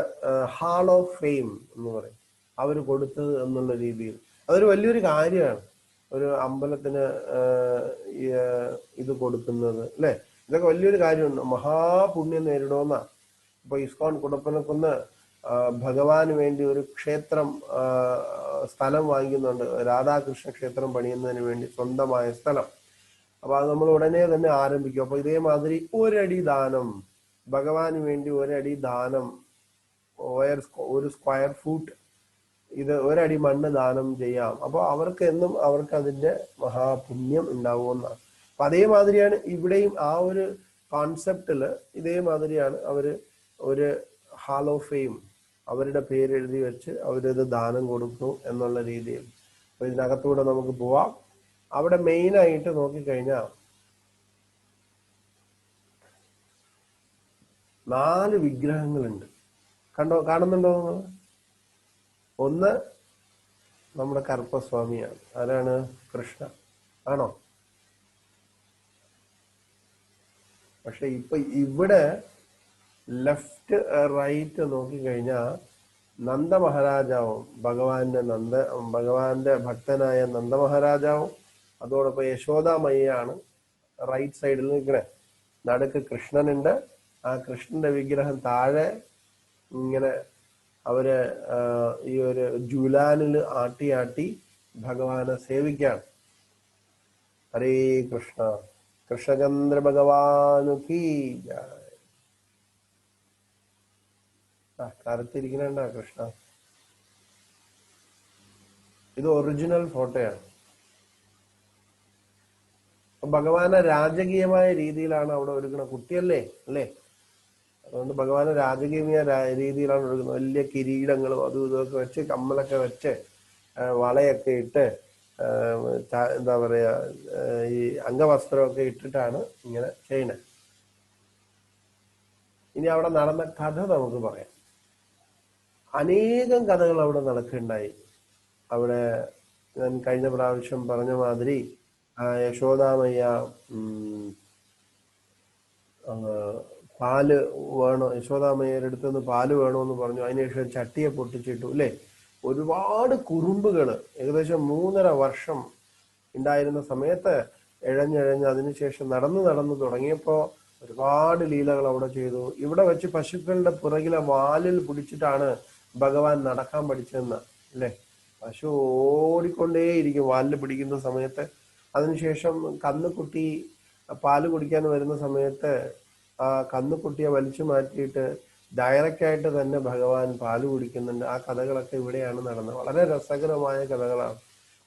ഹാൾ ഓഫ് ഫെയിം എന്ന് പറയും, അവർ കൊടുത്തത് എന്നുള്ള രീതിയിൽ. അതൊരു വലിയൊരു കാര്യമാണ്, ഒരു അമ്പലത്തിന് ഇത് കൊടുക്കുന്നത്. അല്ലെ? ഇതൊക്കെ വലിയൊരു കാര്യമുണ്ട്, മഹാപുണ്യം നേരിടുമെന്ന. ഇപ്പൊ ഇസ്കോൺ കുടപ്പനക്കുന്ന് ഭഗവാന് വേണ്ടി ഒരു ക്ഷേത്രം സ്ഥലം വാങ്ങിക്കുന്നുണ്ട്, രാധാകൃഷ്ണ ക്ഷേത്രം പണിയുന്നതിന് വേണ്ടി സ്വന്തമായ സ്ഥലം. അപ്പൊ അത് നമ്മൾ ഉടനെ തന്നെ ആരംഭിക്കും. അപ്പൊ ഇതേമാതിരി ഒരടി ദാനം, ഭഗവാന് വേണ്ടി ഒരടി ദാനം, ഒരു സ്ക്വയർ ഫൂട്ട്, ഇത് ഒരടി മണ്ണ് ദാനം ചെയ്യാം. അപ്പൊ അവർക്ക് എന്നും അവർക്ക് അതിന്റെ മഹാപുണ്യം ഉണ്ടാവുമെന്നാണ്. അപ്പൊ അതേമാതിരിയാണ് ഇവിടെയും ആ ഒരു കോൺസെപ്റ്റില് ഇതേമാതിരിയാണ് അവര് ഒരു ഹാൾ ഓഫ് ഫെയിം അവരുടെ പേരെഴുതി വെച്ച് അവരിത് ദാനം കൊടുക്കുന്നു എന്നുള്ള രീതിയിൽ. അപ്പൊ ഇതിനകത്തൂടെ നമുക്ക് പോവാം. അവിടെ മെയിനായിട്ട് നോക്കിക്കഴിഞ്ഞാൽ 4 വിഗ്രഹങ്ങളുണ്ട്. കാണുന്നുണ്ടോ നിങ്ങൾ? ഒന്ന് നമ്മുടെ കറുപ്പസ്വാമിയാണ്. ആരാണ്? കൃഷ്ണ ആണോ? പക്ഷെ ഇപ്പൊ ഇവിടെ ലെഫ്റ്റ് റൈറ്റ് നോക്കിക്കഴിഞ്ഞാൽ നന്ദ മഹാരാജാവും ഭഗവാന്റെ ഭക്തനായ നന്ദ മഹാരാജാവും അതോടൊപ്പം യശോദാമയ്യാണ് റൈറ്റ് സൈഡിൽ നിൽക്കണേ. നടുക്ക് കൃഷ്ണനുണ്ട്. ആ കൃഷ്ണന്റെ വിഗ്രഹം താഴെ ഇങ്ങനെ അവര് ഈ ഒരു ജുലാനിൽ ആട്ടി ആട്ടി ഭഗവാനെ സേവിക്കാണ്. ഹരേ കൃഷ്ണ. കൃഷ്ണചന്ദ്ര ഭഗവാനു കീ ജയ്. കറുത്തിരിക്കണ കൃഷ്ണ. ഇത് ഒറിജിനൽ ഫോട്ടോയാണ്. ഭഗവാനെ രാജകീയമായ രീതിയിലാണ് അവിടെ ഒരുക്കണ. കുട്ടിയല്ലേ അല്ലേ? അതുകൊണ്ട് ഭഗവാനെ രാജകീയമായ രീതിയിലാണ് ഒരുക്കുന്നത്. വലിയ കിരീടങ്ങളും അതും ഇതൊക്കെ വെച്ച്, കമ്മലൊക്കെ വെച്ച്, വളയൊക്കെ ഇട്ട്, എന്താ പറയാ, ഈ അംഗവസ്ത്രമൊക്കെ ഇട്ടിട്ടാണ് ഇങ്ങനെ ചെയ്യണത്. ഇനി അവിടെ നടന്ന കഥ നമുക്ക് പറയാം. അനേകം കഥകൾ അവിടെ നടക്കുകയുണ്ടായി. അവിടെ ഞാൻ കഴിഞ്ഞ പ്രാവശ്യം പറഞ്ഞ മാതിരി യശോദാമയ്യ പാല് വേണോ, യശോദാമയ്യരുടെ അടുത്തുനിന്ന് പാല് വേണമെന്ന് പറഞ്ഞു. അതിനുശേഷം ചട്ടിയെ പൊട്ടിച്ചിട്ടു അല്ലേ. ഒരുപാട് കുറുമ്പുകൾ ഏകദേശം 3.5 വർഷം ഉണ്ടായിരുന്ന സമയത്ത് ഇഴഞ്ഞിഴഞ്ഞ് അതിനുശേഷം നടന്നു തുടങ്ങിയപ്പോ ഒരുപാട് ലീലകൾ അവിടെ ചെയ്തു. ഇവിടെ വെച്ച് പശുക്കളുടെ പുറകിലെ വാലിൽ പിടിച്ചിട്ടാണ് ഭഗവാൻ നടക്കാൻ പഠിച്ചതെന്ന് അല്ലേ. പശു ഓടിക്കൊണ്ടേയിരിക്കും വാലിൽ പിടിക്കുന്ന സമയത്ത്. അതിനുശേഷം കന്നുകുട്ടി പാല് കുടിക്കാൻ വരുന്ന സമയത്ത് ആ കന്നുകുട്ടിയെ വലിച്ചു മാറ്റിയിട്ട് ഡയറക്റ്റ് ആയിട്ട് തന്നെ ഭഗവാൻ പാല് കുടിക്കുന്നുണ്ട്. ആ കഥകളൊക്കെ ഇവിടെയാണ് നടന്നത്. വളരെ രസകരമായ കഥകളാണ്,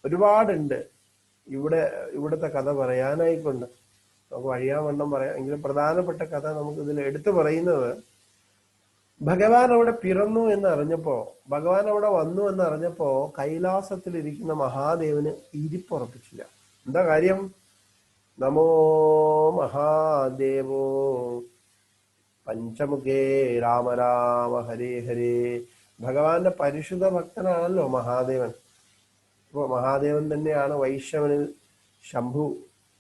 ഒരുപാടുണ്ട്. ഇവിടുത്തെ കഥ പറയാനായിക്കൊണ്ട് നമുക്ക് വഴിയാവണ്ണം പറയാം. എങ്കിലും പ്രധാനപ്പെട്ട കഥ നമുക്ക് ഇതിൽ എടുത്തു പറയുന്നത്, ഭഗവാൻ അവിടെ പിറന്നു എന്ന് അറിഞ്ഞപ്പോ, ഭഗവാൻ അവിടെ വന്നു എന്ന് അറിഞ്ഞപ്പോ കൈലാസത്തിൽ ഇരിക്കുന്ന മഹാദേവന് ഇരിപ്പുറപ്പിച്ചില്ല. എന്താ കാര്യം? നമോ മഹാദേവോ പഞ്ചമുഖേ രാമ രാമ ഹരേ ഹരേ. ഭഗവാന്റെ പരിശുദ്ധ ഭക്തനാണല്ലോ മഹാദേവൻ. അപ്പൊ മഹാദേവൻ തന്നെയാണ് വൈഷ്ണവനിൽ ശംഭു,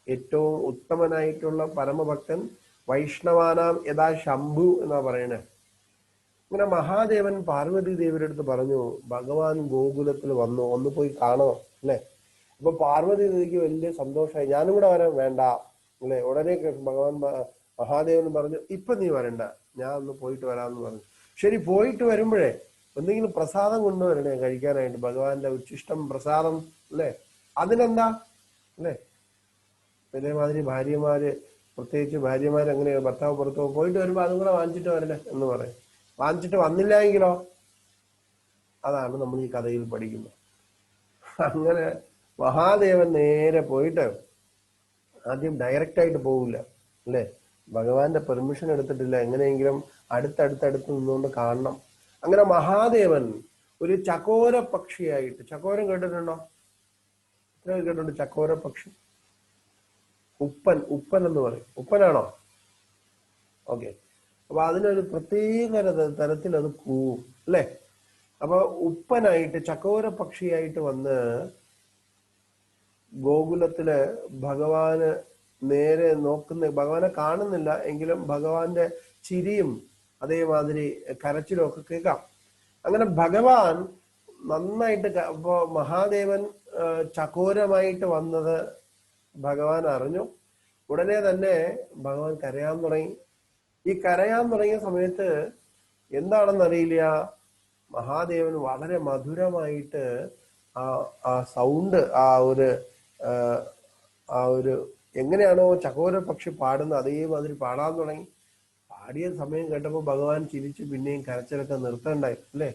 ഏറ്റവും ഉത്തമനായിട്ടുള്ള പരമഭക്തൻ. വൈഷ്ണവാനാം യഥാ ശംഭു എന്നാ പറയണേ. ഇങ്ങനെ മഹാദേവൻ പാർവതി ദേവിയുടെ അടുത്ത് പറഞ്ഞു, ഭഗവാൻ ഗോകുലത്തിൽ വന്നു, ഒന്ന് പോയി കാണണം അല്ലെ. അപ്പൊ പാർവതി ദേവിക്ക് വലിയ സന്തോഷമായി. ഞാനും കൂടെ വരാൻ വേണ്ട അല്ലെ. ഉടനെ ഭഗവാൻ മഹാദേവൻ പറഞ്ഞു, ഇപ്പൊ നീ വരണ്ട, ഞാൻ ഒന്ന് പോയിട്ട് വരാമെന്ന് പറഞ്ഞു. ശരി, പോയിട്ട് വരുമ്പോഴേ എന്തെങ്കിലും പ്രസാദം കൊണ്ടുവരണേ കഴിക്കാനായിട്ട്, ഭഗവാന്റെ ഉച്ചിഷ്ടം പ്രസാദം അല്ലെ. അതിനെന്താ അല്ലെ. ഇതേമാതിരി ഭാര്യമാര്, പ്രത്യേകിച്ച് ഭാര്യമാര് എങ്ങനെയാണ്, ഭർത്താവ് പുറത്തോ പോയിട്ട് വരുമ്പോ അതും കൂടെ വാങ്ങിച്ചിട്ട് വരണേ എന്ന് പറയും. വാങ്ങിച്ചിട്ട് വന്നില്ല എങ്കിലോ? അതാണ് നമ്മൾ ഈ കഥയിൽ പഠിക്കുന്നത്. അങ്ങനെ മഹാദേവൻ നേരെ പോയിട്ട് ആദ്യം ഡയറക്റ്റ് ആയിട്ട് പോകില്ല അല്ലെ. ഭഗവാന്റെ പെർമിഷൻ എടുത്തിട്ടില്ല, എങ്ങനെയെങ്കിലും അടുത്തടുത്തടുത്ത് നിന്നുകൊണ്ട് കാണണം. അങ്ങനെ മഹാദേവൻ ഒരു ചകോര പക്ഷിയായിട്ട്, ചകോരം കേട്ടിട്ടുണ്ടോ? കേട്ടിട്ടുണ്ട് ചകോര പക്ഷി. ഉപ്പൻ എന്ന് പറയും. ഉപ്പനാണോ? ഓക്കെ. അപ്പൊ അതിനൊരു പ്രത്യേക തരത്തിൽ അത് കൂവും അല്ലെ. അപ്പൊ ഉപ്പനായിട്ട് ചകോര പക്ഷിയായിട്ട് വന്ന് ഗോകുലത്തില് ഭഗവാന് നേരെ നോക്കുന്ന, ഭഗവാനെ കാണുന്നില്ല എങ്കിലും ഭഗവാന്റെ ചിരിയും അതേമാതിരി കരച്ചിലും ഒക്കെ കേൾക്കാം. അങ്ങനെ ഭഗവാൻ നന്നായിട്ട്, ഇപ്പോ മഹാദേവൻ ചകോരമായിട്ട് വന്നത് ഭഗവാൻ അറിഞ്ഞു. ഉടനെ തന്നെ ഭഗവാൻ കരയാൻ തുടങ്ങി. ഈ കരയാൻ തുടങ്ങിയ സമയത്ത് എന്താണെന്നറിയില്ല, മഹാദേവൻ വളരെ മധുരമായിട്ട് ആ സൗണ്ട്, ആ ഒരു എങ്ങനെയാണോ ചകോര പക്ഷി പാടുന്നത് അതേമാതിരി പാടാൻ തുടങ്ങി. പാടിയ സമയം കേട്ടപ്പോൾ ഭഗവാൻ ചിരിച്ച് പിന്നെയും കരച്ചിലൊക്കെ നിർത്തണ്ടായി അല്ലെ.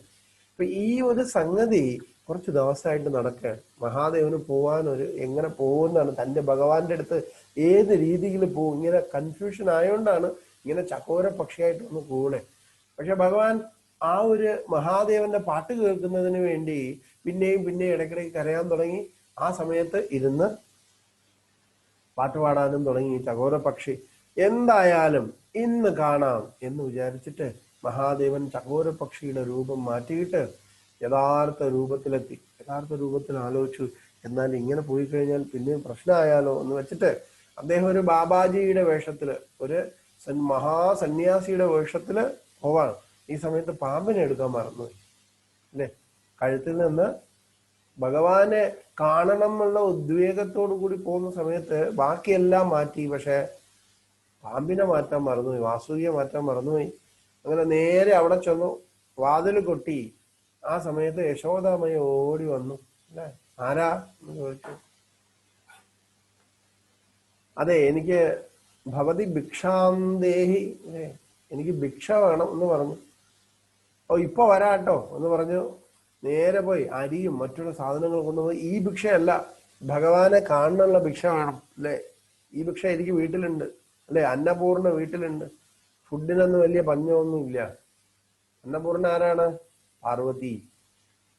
അപ്പൊ ഈ ഒരു സംഗതി കുറച്ച് ദിവസമായിട്ട് നടക്കുകയാണ്. മഹാദേവന് എങ്ങനെ പോകുന്നതാണ്, തന്റെ ഭഗവാന്റെ അടുത്ത് ഏത് രീതിയിൽ പോകും, ഇങ്ങനെ കൺഫ്യൂഷൻ ആയതുകൊണ്ടാണ് ഇങ്ങനെ ചകോര പക്ഷിയായിട്ട് ഒന്ന് കൂടെ. പക്ഷെ ഭഗവാൻ ആ ഒരു മഹാദേവന്റെ പാട്ട് കേൾക്കുന്നതിന് വേണ്ടി പിന്നെയും ഇടയ്ക്കിടയ്ക്ക് കരയാൻ തുടങ്ങി. ആ സമയത്ത് ഇരുന്ന് പാട്ടുപാടാനും തുടങ്ങി ചകോര പക്ഷി. എന്തായാലും ഇന്ന് കാണാം എന്ന് വിചാരിച്ചിട്ട് മഹാദേവൻ ചകോര പക്ഷിയുടെ രൂപം മാറ്റിയിട്ട് യഥാർത്ഥ രൂപത്തിലെത്തി. യഥാർത്ഥ രൂപത്തിൽ ആലോചിച്ചു, എന്നാൽ ഇങ്ങനെ പോയി കഴിഞ്ഞാൽ പിന്നെയും പ്രശ്നമായാലോ എന്ന് വെച്ചിട്ട് അദ്ദേഹം ഒരു ബാബാജിയുടെ വേഷത്തില്, ഒരു മഹാസന്യാസിയുടെ വേഷത്തില് പോവാണ്. ഈ സമയത്ത് പാമ്പിനെ എടുക്കാൻ മറന്നുപോയി അല്ലെ. കഴുത്തിൽ നിന്ന് ഭഗവാനെ കാണണം എന്നുള്ള ഉദ്വേഗത്തോടു കൂടി പോകുന്ന സമയത്ത് ബാക്കിയെല്ലാം മാറ്റി, പക്ഷെ പാമ്പിനെ മാറ്റാൻ മറന്നുപോയി, വാസുകിയെ മാറ്റാൻ മറന്നുപോയി. അങ്ങനെ നേരെ അവിടെ ചെന്നു, വാതിൽ കൊട്ടി. ആ സമയത്ത് യശോദാമയ ഓടി വന്നു. അല്ലെ, ആരാ എന്ന് ചോദിച്ചു. അതെ, എനിക്ക് ഭവതി ഭിക്ഷാന്തേഹി, എനിക്ക് ഭിക്ഷ വേണം എന്ന് പറഞ്ഞു. ഓ ഇപ്പൊ വരാട്ടോ എന്ന് പറഞ്ഞു. നേരെ പോയി അരിയും മറ്റുള്ള സാധനങ്ങൾ കൊണ്ടുപോയി. ഈ ഭിക്ഷയല്ല, ഭഗവാനെ കാണാനുള്ള ഭിക്ഷ വേണം അല്ലെ. ഈ ഭിക്ഷ എനിക്ക് വീട്ടിലുണ്ട് അല്ലെ, അന്നപൂർണ്ണ വീട്ടിലുണ്ട്. ഫുഡിനൊന്നും വലിയ പഞ്ഞമൊന്നും ഇല്ല. അന്നപൂർണ്ണ ആരാണ്? പാർവതി.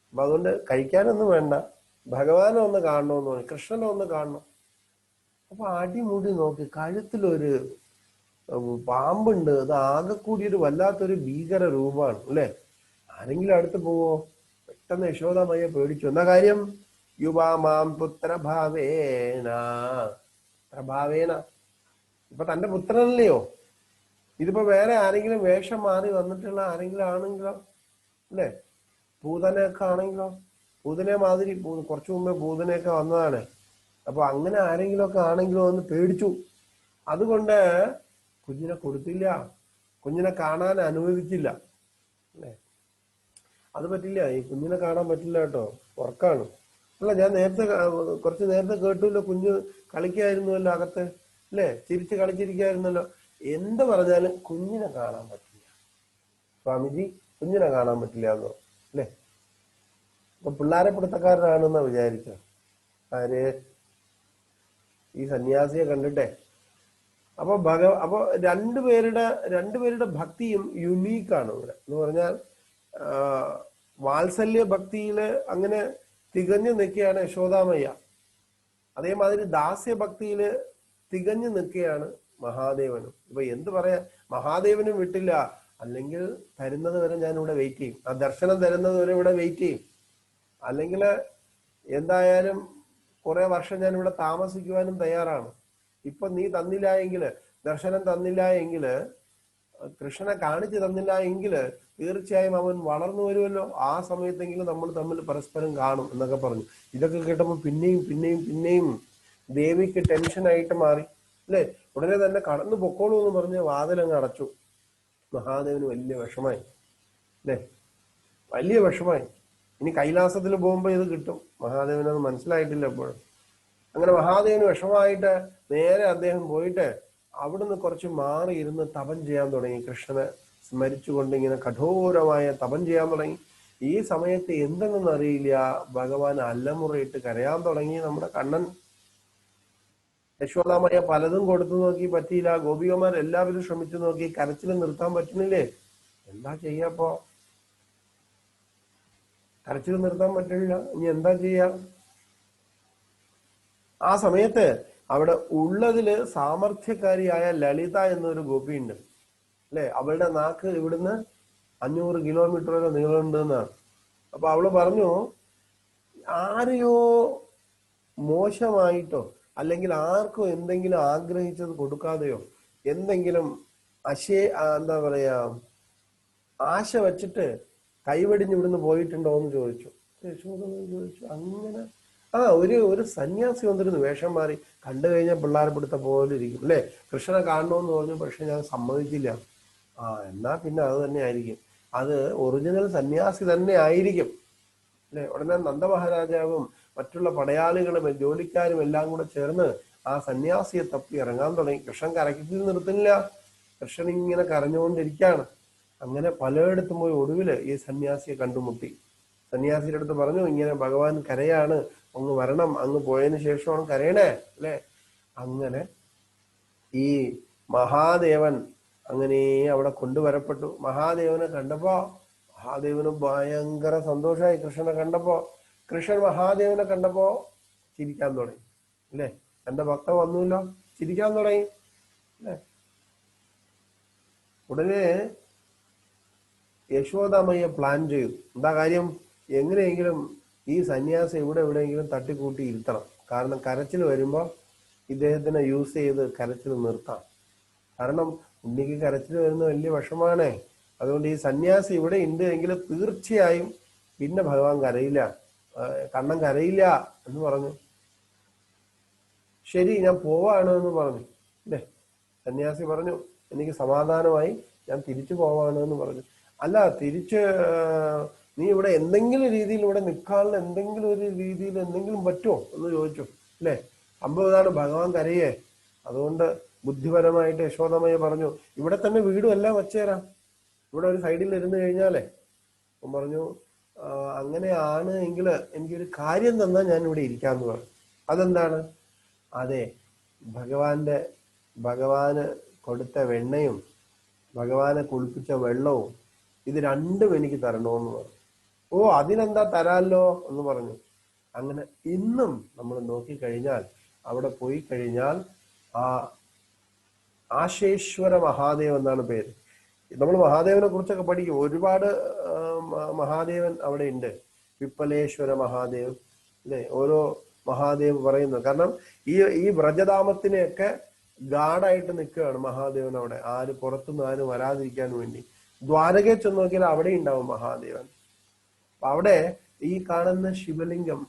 അപ്പൊ അതുകൊണ്ട് കഴിക്കാനൊന്നും വേണ്ട, ഭഗവാനെ ഒന്ന് കാണണമെന്ന് പറഞ്ഞു, കൃഷ്ണനെ ഒന്ന് കാണണം. അപ്പൊ അടിമുടി നോക്കി, കഴുത്തിലൊരു പാമ്പുണ്ട്. അത് ആകെ കൂടി ഒരു വല്ലാത്തൊരു ഭീകര രൂപമാണ് അല്ലെ. ആരെങ്കിലും അടുത്ത് പോവോ? പെട്ടെന്ന് യശോദാമയ്യ പേടിച്ചു. എന്താ കാര്യം? യുവാമാം പുത്രഭാവേന, പ്രഭാവേന, ഇപ്പൊ തന്റെ പുത്രനല്ലയോ. ഇതിപ്പോ വേറെ ആരെങ്കിലും വേഷം മാറി വന്നിട്ടുള്ള ആരെങ്കിലും ആണെങ്കിലോ അല്ലെ, പൂതനയൊക്കെ ആണെങ്കിലോ, പൂതനെ മാതിരി കുറച്ചു മുമ്പേ പൂതനയൊക്കെ വന്നതാണ്. അപ്പൊ അങ്ങനെ ആരെങ്കിലും ഒക്കെ ആണെങ്കിലോ എന്ന് പേടിച്ചു. അതുകൊണ്ട് കുഞ്ഞിനെ കൊടുത്തില്ല, കുഞ്ഞിനെ കാണാൻ അനുവദിച്ചില്ല അല്ലെ. അത് പറ്റില്ല, ഈ കുഞ്ഞിനെ കാണാൻ പറ്റില്ല കേട്ടോ, ഉറക്കാണ്. അല്ല, ഞാൻ കുറച്ച് നേരത്തെ കേട്ടില്ല, കുഞ്ഞ് കളിക്കായിരുന്നല്ലോ അകത്ത് അല്ലെ, ചിരിച്ച് കളിച്ചിരിക്കായിരുന്നല്ലോ. എന്ത് പറഞ്ഞാലും കുഞ്ഞിനെ കാണാൻ പറ്റില്ല സ്വാമിജി, കുഞ്ഞിനെ കാണാൻ പറ്റില്ല എന്നോ അല്ലെ. അപ്പൊ പിള്ളാരെ പിടുത്തക്കാരനാണെന്നാ വിചാരിച്ച ആര്? ഈ സന്യാസിയെ കണ്ടിട്ടെ. അപ്പൊ രണ്ടുപേരുടെ ഭക്തിയും യുണീക്കാണ് ഇവിടെ എന്ന് പറഞ്ഞാൽ. വാത്സല്യ ഭക്തിയില് അങ്ങനെ തികഞ്ഞു നിൽക്കുകയാണ് യശോദാമയ്യ. അതേമാതിരി ദാസ്യഭക്തിയില് തികഞ്ഞു നിൽക്കുകയാണ് മഹാദേവനും. ഇപ്പൊ എന്ത് പറയാ, മഹാദേവനും വിട്ടില്ല. അല്ലെങ്കിൽ തരുന്നത് വരെ ഞാൻ ഇവിടെ വെയിറ്റ് ചെയ്യും, ആ ദർശനം തരുന്നത് വരെ ഇവിടെ വെയിറ്റ് ചെയ്യും. അല്ലെങ്കിൽ എന്തായാലും കുറെ വർഷം ഞാൻ ഇവിടെ താമസിക്കുവാനും തയ്യാറാണ്. ഇപ്പൊ നീ തന്നില്ല എങ്കില്, ദർശനം തന്നില്ല എങ്കില്, കൃഷ്ണനെ കാണിച്ചു തന്നില്ല എങ്കില് തീർച്ചയായും അവൻ വളർന്നു വരുമല്ലോ. ആ സമയത്തെങ്കിലും നമ്മൾ തമ്മിൽ പരസ്പരം കാണും എന്നൊക്കെ പറഞ്ഞു. ഇതൊക്കെ കേട്ടപ്പോൾ പിന്നെയും പിന്നെയും പിന്നെയും ദേവിക്ക് ടെൻഷനായിട്ട് മാറി അല്ലെ. ഉടനെ തന്നെ കടന്നു പൊക്കോളൂ എന്ന് പറഞ്ഞ് വാതിലങ്ങ് അടച്ചു. മഹാദേവന് വലിയ വിഷമായി അല്ലെ, വലിയ വിഷമായി. ഇനി കൈലാസത്തിൽ പോകുമ്പോ ഇത് കിട്ടും. മഹാദേവനത് മനസ്സിലായിട്ടില്ല എപ്പോഴും. അങ്ങനെ മഹാദേവന് വിഷമായിട്ട് നേരെ അദ്ദേഹം പോയിട്ട് അവിടുന്ന് കുറച്ച് മാറി ഇരുന്ന് തപം ചെയ്യാൻ തുടങ്ങി. കൃഷ്ണനെ സ്മരിച്ചുകൊണ്ട് ഇങ്ങനെ കഠോരമായ തപം ചെയ്യാൻ തുടങ്ങി. ഈ സമയത്ത് എന്തെന്നൊന്നും അറിയില്ല, ഭഗവാൻ അല്ലമുറയിട്ട് കരയാൻ തുടങ്ങി നമ്മുടെ കണ്ണൻ. യശോദാമയ്യ പലതും കൊടുത്തു നോക്കി, പറ്റിയില്ല. ഗോപികമാർ എല്ലാവരും ശ്രമിച്ചു നോക്കി, കരച്ചിൽ നിർത്താൻ പറ്റുന്നില്ലേ. എന്താ ചെയ്യപ്പോ? കരച്ചിൽ നിർത്താൻ പറ്റില്ല, ഇനി എന്താ ചെയ്യാ? ആ സമയത്ത് അവിടെ ഉള്ളതില് സാമർഥ്യക്കാരിയായ ലളിത എന്നൊരു ഗോപിയുണ്ട് അല്ലെ. അവളുടെ നാക്ക് ഇവിടുന്ന് 500 കിലോമീറ്റർ വരെ നീളമുണ്ട് എന്നാണ്. അപ്പൊ അവള് പറഞ്ഞു, ആരെയോ മോശമായിട്ടോ അല്ലെങ്കിൽ ആർക്കോ എന്തെങ്കിലും ആഗ്രഹിച്ചത് കൊടുക്കാതെയോ എന്തെങ്കിലും എന്താ പറയാ, ആശ വെച്ചിട്ട് കൈവെടിഞ്ഞ് ഇവിടുന്ന് പോയിട്ടുണ്ടോ എന്ന് ചോദിച്ചു. ചോദിച്ചു അങ്ങനെ ഒരു സന്യാസി വന്നിരുന്നു വേഷം മാറി. കണ്ടു കഴിഞ്ഞാൽ പിള്ളേരെ പിടുത്ത പോലെ ഇരിക്കും അല്ലെ. കൃഷ്ണനെ കാണണമെന്ന് പറഞ്ഞു, പക്ഷെ ഞാൻ സമ്മതിച്ചില്ല. എന്നാ പിന്നെ അത് തന്നെ ആയിരിക്കും, അത് ഒറിജിനൽ സന്യാസി തന്നെ ആയിരിക്കും അല്ലെ. ഉടനെ നന്ദമഹാരാജാവും മറ്റുള്ള പടയാളികളും ജോലിക്കാരും എല്ലാം കൂടെ ചേർന്ന് ആ സന്യാസിയെ തപ്പി ഇറങ്ങാൻ തുടങ്ങി. കൃഷ്ണൻ കരക്കിൽ നിർത്തുന്നില്ല, കൃഷ്ണൻ ഇങ്ങനെ കരഞ്ഞുകൊണ്ടിരിക്കുകയാണ്. അങ്ങനെ പലയിടത്തും പോയി ഒടുവില് ഈ സന്യാസിയെ കണ്ടുമുട്ടി. സന്യാസിയുടെ അടുത്ത് പറഞ്ഞു, ഇങ്ങനെ ഭഗവാൻ കരയാണ്, അങ്ങ് വരണം, അങ്ങ് പോയതിനു ശേഷമാണ് കരയണേ അല്ലെ. അങ്ങനെ ഈ മഹാദേവൻ അങ്ങനെ അവിടെ കൊണ്ടുവരപ്പെട്ടു. മഹാദേവനെ കണ്ടപ്പോ മഹാദേവന് ഭയങ്കര സന്തോഷമായി. കൃഷ്ണനെ കണ്ടപ്പോ, കൃഷ്ണൻ മഹാദേവനെ കണ്ടപ്പോ ചിരിക്കാൻ തുടങ്ങി അല്ലെ. എന്റെ ഭക്തൻ വന്നല്ലോ, ചിരിക്കാൻ തുടങ്ങി അല്ലെ. ഉടനെ യശോദാമയ്യ പ്ലാൻ ചെയ്തു. എന്താ കാര്യം? എങ്ങനെയെങ്കിലും ഈ സന്യാസി എവിടെയെങ്കിലും തട്ടിക്കൂട്ടി ഇരുത്തണം. കാരണം കരച്ചിൽ വരുമ്പോൾ ഇദ്ദേഹത്തിനെ യൂസ് ചെയ്ത് കരച്ചിൽ നിർത്താം. കാരണം ഉണ്ണിക്ക് കരച്ചിൽ വരുന്ന വലിയ വിഷമാണേ. അതുകൊണ്ട് ഈ സന്യാസി ഇവിടെ ഉണ്ട് എങ്കിൽ തീർച്ചയായും പിന്നെ ഭഗവാൻ കരയില്ല, കണ്ണൻ കരയില്ല എന്ന് പറഞ്ഞു. ശരി, ഞാൻ പോവാണ് എന്ന് പറഞ്ഞു അല്ലേ. സന്യാസി പറഞ്ഞു എനിക്ക് സമാധാനമായി, ഞാൻ തിരിച്ചു പോവാണ് എന്ന് പറഞ്ഞു. അല്ല, തിരിച്ച് നീ ഇവിടെ എന്തെങ്കിലും രീതിയിൽ ഇവിടെ നിൽക്കാനുള്ള എന്തെങ്കിലും ഒരു രീതിയിൽ എന്തെങ്കിലും പറ്റുമോ എന്ന് ചോദിച്ചു അല്ലേ. സംഭവതാണ് ഭഗവാൻ കരയേ. അതുകൊണ്ട് ബുദ്ധിപരമായിട്ട് യശോദമയ പറഞ്ഞു ഇവിടെ തന്നെ വീടും എല്ലാം വച്ചുതരാം, ഇവിടെ ഒരു സൈഡിൽ ഇരുന്ന് കഴിഞ്ഞാലേ. അപ്പം പറഞ്ഞു അങ്ങനെയാണ് എങ്കിൽ എനിക്കൊരു കാര്യം തന്നാൽ ഞാൻ ഇവിടെ ഇരിക്കാമെന്ന് പറഞ്ഞു. അതെന്താണ്? അതെ, ഭഗവാന് കൊടുത്ത വെണ്ണയും ഭഗവാനെ കുളിപ്പിച്ച വെള്ളവും ഇത് രണ്ടും എനിക്ക് തരണമെന്ന് പറഞ്ഞു. ഓ, അതിനെന്താ, തരാല്ലോ എന്ന് പറഞ്ഞു. അങ്ങനെ ഇന്നും നമ്മൾ നോക്കിക്കഴിഞ്ഞാൽ, അവിടെ പോയി കഴിഞ്ഞാൽ ആ ആശേശ്വര മഹാദേവ് എന്നാണ് പേര്. നമ്മൾ മഹാദേവനെ കുറിച്ചൊക്കെ പഠിക്കും. ഒരുപാട് മഹാദേവൻ അവിടെ ഉണ്ട്. വിപ്പലേശ്വര മഹാദേവ് അല്ലെ, ഓരോ മഹാദേവ് പറയുന്നത്. കാരണം ഈ വ്രജധാമത്തിനെയൊക്കെ ഗാർഡായിട്ട് നിൽക്കുകയാണ് മഹാദേവൻ അവിടെ, ആര് പുറത്തുനിന്ന് ആരും വരാതിരിക്കാൻ വേണ്ടി. ദ്വാരകയിൽ ചെന്ന് നോക്കിയാൽ അവിടെ ഉണ്ടാവും മഹാദേവൻ. അവിടെ ഈ കാണുന്ന ശിവലിംഗം,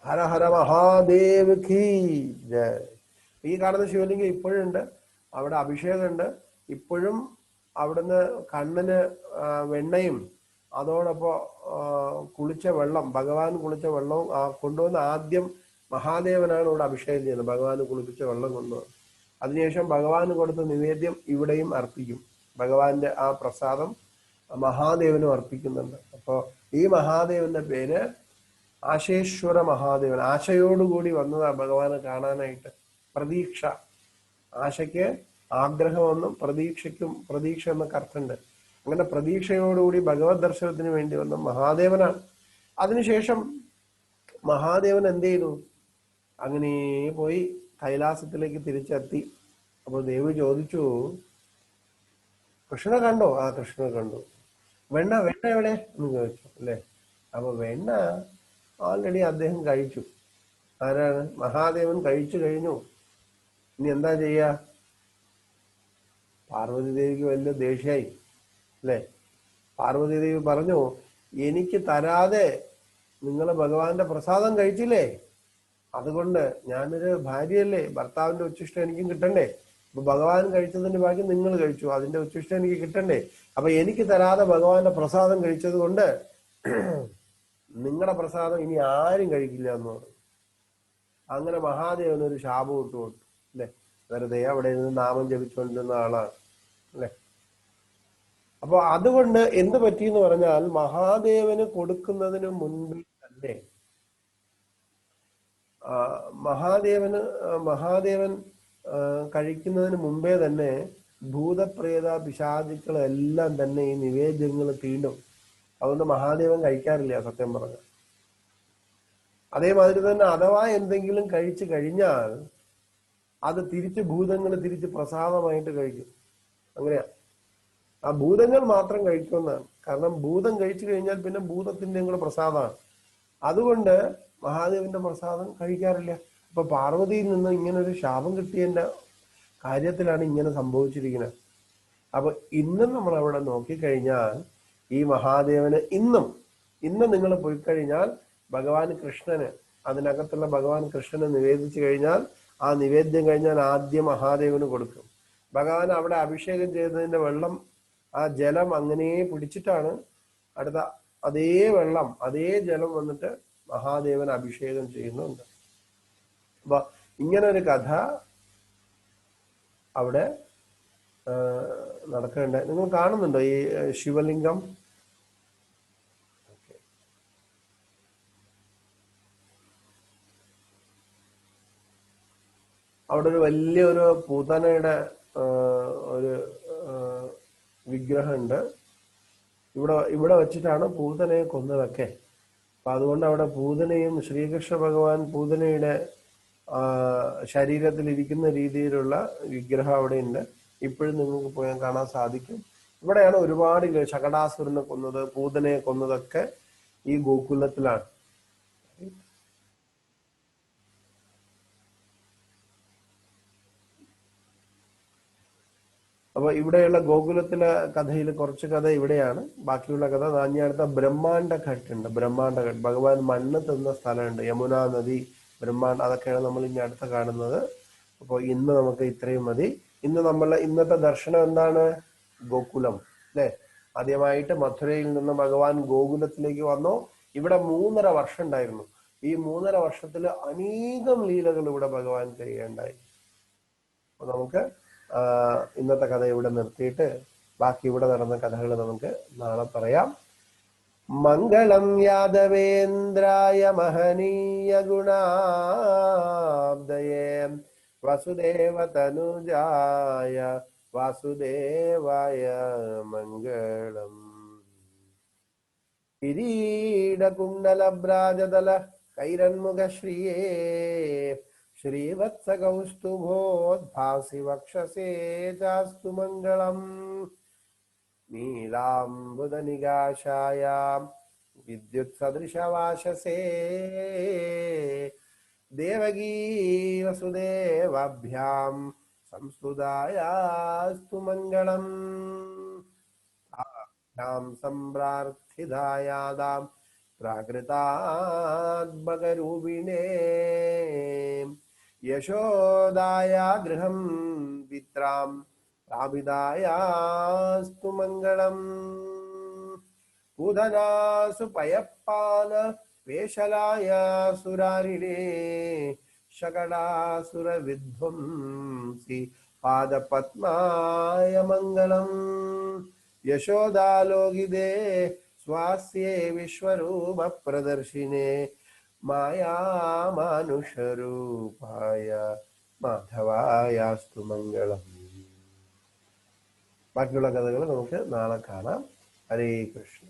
ഹര ഹര മഹാദേവ് കീ ജയ, ഈ കാണുന്ന ശിവലിംഗം ഇപ്പോഴും ഉണ്ട്. അവിടെ അഭിഷേകമുണ്ട് ഇപ്പോഴും. അവിടുന്ന് കണ്ണന് വെണ്ണയും അതോടൊപ്പം കുളിച്ച വെള്ളം, ഭഗവാൻ കുളിച്ച വെള്ളവും കൊണ്ടുവന്ന് ആദ്യം മഹാദേവനാണ് ഇവിടെ അഭിഷേകം ചെയ്യുന്നത്. ഭഗവാന് കുളിപ്പിച്ച വെള്ളം കൊണ്ടുവന്ന് അതിനുശേഷം ഭഗവാന് കൊടുത്ത നിവേദ്യം ഇവിടെയും അർപ്പിക്കും. ഭഗവാന്റെ ആ പ്രസാദം മഹാദേവനും അർപ്പിക്കുന്നുണ്ട്. അപ്പോൾ ഈ മഹാദേവന്റെ പേര് ആശേശ്വര മഹാദേവൻ. ആശയോടുകൂടി വന്നതാ ഭഗവാനെ കാണാനായിട്ട്. പ്രതീക്ഷ, ആശയ്ക്ക് ആഗ്രഹമെന്നും പ്രതീക്ഷയ്ക്കും പ്രതീക്ഷ എന്നൊക്കെ അർത്ഥമുണ്ട്. അങ്ങനെ പ്രതീക്ഷയോടുകൂടി ഭഗവത് ദർശനത്തിന് വേണ്ടി വന്ന മഹാദേവനാണ്. അതിനുശേഷം മഹാദേവൻ എന്ത് ചെയ്തു? അങ്ങനെ പോയി കൈലാസത്തിലേക്ക് തിരിച്ചെത്തി. അപ്പോൾ ദേവി ചോദിച്ചു, കൃഷ്ണനെ കണ്ടോ? ആ, കൃഷ്ണനെ കണ്ടു. വെണ്ണ എവിടെ എന്ന് ചോദിച്ചു അല്ലേ. അപ്പൊ വെണ്ണ ഓൾറെഡി അദ്ദേഹം കഴിച്ചു. ആരാണ്? മഹാദേവൻ കഴിച്ചു കഴിഞ്ഞു. ഇനി എന്താ ചെയ്യാ? പാർവതി ദേവിക്ക് വലിയ ദേഷ്യായി അല്ലേ. പാർവതി ദേവി പറഞ്ഞു, എനിക്ക് തരാതെ നിങ്ങൾ ഭഗവാന്റെ പ്രസാദം കഴിച്ചില്ലേ, അതുകൊണ്ട് ഞാനൊരു ഭാര്യയല്ലേ, ഭർത്താവിന്റെ ഉച്ഛിഷ്ടം എനിക്കും കിട്ടണ്ടേ. അപ്പൊ ഭഗവാൻ കഴിച്ചതിന്റെ ബാക്കി നിങ്ങൾ കഴിച്ചു, അതിന്റെ ഉച്ഛിഷ്ടം എനിക്ക് കിട്ടണ്ടേ. അപ്പൊ എനിക്ക് തരാതെ ഭഗവാന്റെ പ്രസാദം കഴിച്ചത് കൊണ്ട് നിങ്ങളുടെ പ്രസാദം ഇനി ആരും കഴിക്കില്ല എന്ന് പറഞ്ഞു. അങ്ങനെ മഹാദേവൻ ഒരു ശാപം ഇട്ടു കൊടുത്തു അല്ലെ. വെറുതെ അവിടെ നിന്ന് നാമം ജപിച്ചുകൊണ്ടിരുന്ന ആളാണ് അല്ലെ. അപ്പൊ അതുകൊണ്ട് എന്ത് പറ്റിയെന്ന് പറഞ്ഞാൽ, മഹാദേവന് കൊടുക്കുന്നതിന് മുൻപിൽ തന്നെ മഹാദേവൻ കഴിക്കുന്നതിന് മുമ്പേ തന്നെ ഭൂതപ്രേത പിശാചുക്കളെല്ലാം തന്നെ ഈ നിവേദ്യങ്ങൾ തീണ്ടും. അതുകൊണ്ട് മഹാദേവൻ കഴിക്കാറില്ല സത്യം പറഞ്ഞ. അതേമാതിരി തന്നെ അഥവാ എന്തെങ്കിലും കഴിച്ചു കഴിഞ്ഞാൽ അത് തിരിച്ച് ഭൂതങ്ങൾ തിരിച്ച് പ്രസാദമായിട്ട് കഴിക്കും. അങ്ങനെയാ. ആ ഭൂതങ്ങൾ മാത്രം കഴിക്കുമെന്നാണ്. കാരണം ഭൂതം കഴിച്ചു കഴിഞ്ഞാൽ പിന്നെ ഭൂതത്തിന്റെയും കൂടെ പ്രസാദമാണ്. അതുകൊണ്ട് മഹാദേവന്റെ പ്രസാദം കഴിക്കാറില്ല. അപ്പൊ പാർവതിയിൽ നിന്ന് ഇങ്ങനെ ഒരു ശാപം കിട്ടിയതിന്റെ കാര്യത്തിലാണ് ഇങ്ങനെ സംഭവിച്ചിരിക്കുന്നത്. അപ്പൊ ഇന്നും നമ്മൾ അവിടെ നോക്കിക്കഴിഞ്ഞാൽ ഈ മഹാദേവന് ഇന്നും നിങ്ങൾ പോയി കഴിഞ്ഞാൽ ഭഗവാൻ കൃഷ്ണന്, അതിനകത്തുള്ള ഭഗവാൻ കൃഷ്ണന് നിവേദിച്ചു കഴിഞ്ഞാൽ ആ നിവേദ്യം കഴിഞ്ഞാൽ ആദ്യം മഹാദേവന് കൊടുക്കും. ഭഗവാൻ അവിടെ അഭിഷേകം ചെയ്തതിന്റെ വെള്ളം, ആ ജലം അങ്ങനെ പിടിച്ചിട്ടാണ് അടുത്ത അതേ വെള്ളം അതേ ജലം വന്നിട്ട് മഹാദേവൻ അഭിഷേകം ചെയ്യുന്നുണ്ട്. അപ്പൊ ഇങ്ങനെ ഒരു കഥ അവിടെ നടക്കേണ്ട. നിങ്ങൾ കാണുന്നുണ്ടോ ഈ ശിവലിംഗം? അവിടെ ഒരു വലിയൊരു പൂതനയുടെ ഒരു വിഗ്രഹമുണ്ട്. ഇവിടെ വെച്ചിട്ടാണ് പൂതനയെ കൊന്നതൊക്കെ. അപ്പൊ അതുകൊണ്ട് അവിടെ പൂതനയും ശ്രീകൃഷ്ണ ഭഗവാൻ പൂതനയുടെ ശരീരത്തിൽ ഇരിക്കുന്ന രീതിയിലുള്ള വിഗ്രഹം അവിടെ ഉണ്ട്. ഇപ്പോഴും നിങ്ങൾക്ക് പോയാൽ കാണാൻ സാധിക്കും. ഇവിടെയാണ് ഒരുപാട് ശകടാസുരനെ കൊന്നത്, പൂതനയെ കൊന്നതൊക്കെ ഈ ഗോകുലത്തിലാണ്. അപ്പൊ ഇവിടെയുള്ള ഗോകുലത്തിലെ കഥയിൽ കുറച്ച് കഥ ഇവിടെയാണ്. ബാക്കിയുള്ള കഥ ഞാൻ അടുത്ത ബ്രഹ്മാണ്ഡ ഘട്ടുണ്ട്. ബ്രഹ്മാണ്ഡ ഘട്ട് ഭഗവാൻ മണ്ണ് തിന്ന സ്ഥലമുണ്ട്, യമുന നദി, ബ്രഹ്മാണ്ഡ, അതൊക്കെയാണ് നമ്മൾ ഇനി അടുത്ത കാണുന്നത്. അപ്പോൾ ഇന്ന് നമുക്ക് ഇത്രയും മതി. ഇന്നത്തെ ദർശനം എന്താണ്? ഗോകുലം അല്ലെ. ആദ്യമായിട്ട് മഥുരയിൽ നിന്ന് ഭഗവാൻ ഗോകുലത്തിലേക്ക് വന്നു. ഇവിടെ 3.5 വർഷം ഉണ്ടായിരുന്നു. ഈ 3.5 വർഷത്തില് അനേകം ലീലകൾ ഇവിടെ ഭഗവാൻ ചെയ്യുകയുണ്ടായി. അപ്പൊ നമുക്ക് ഇന്നത്തെ കഥ ഇവിടെ നിർത്തിയിട്ട് ബാക്കി ഇവിടെ നടന്ന കഥകൾ നമുക്ക് നാളെ പറയാം. മംഗളം യാദവേന്ദ്രായ മഹനീയ ഗുണാബ്ദയേ വസുദേവ തനുജായ വാസുദേവായ മംഗളം. കിരീടകുണ്ഡലഭ്രാജതല കൈരന്മുഖശ്രിയേ ശ്രീവത്സകൗസ്തുഭോദ്ഭാസി വക്ഷസേ ചാസ്തു മംഗളം. നീലാംബുദനികാശായാം വിദ്യുത്സദൃശവാശസേ ദേവകീ വസുദേവാഭ്യാം സംസ്തുതായാസ്തു മംഗളം. സംപ്രാർത്ഥിതായാദാം പ്രാകൃതാത്മകരൂപിണേ യശോദായാ ഗൃഹം പിത്രാം പ്രാപിതായാസ്തു മംഗളം. പൂതനാസു പയപ്പാല പേശലായ സുരാരിണേ ശകടാസുര വിധ്വംസി പാദപത്മായ മംഗളം. യശോദാലോകിതേ സ്വാസ്യേ വിശ്വരൂപ പ്രദർശിനേ മായാമാനുഷരൂപായ മാധവായാസ്തു മംഗളം. ബാക്കിയുള്ള കഥകൾ നമുക്ക് നാളെ കാണാം. ഹരേ കൃഷ്ണ.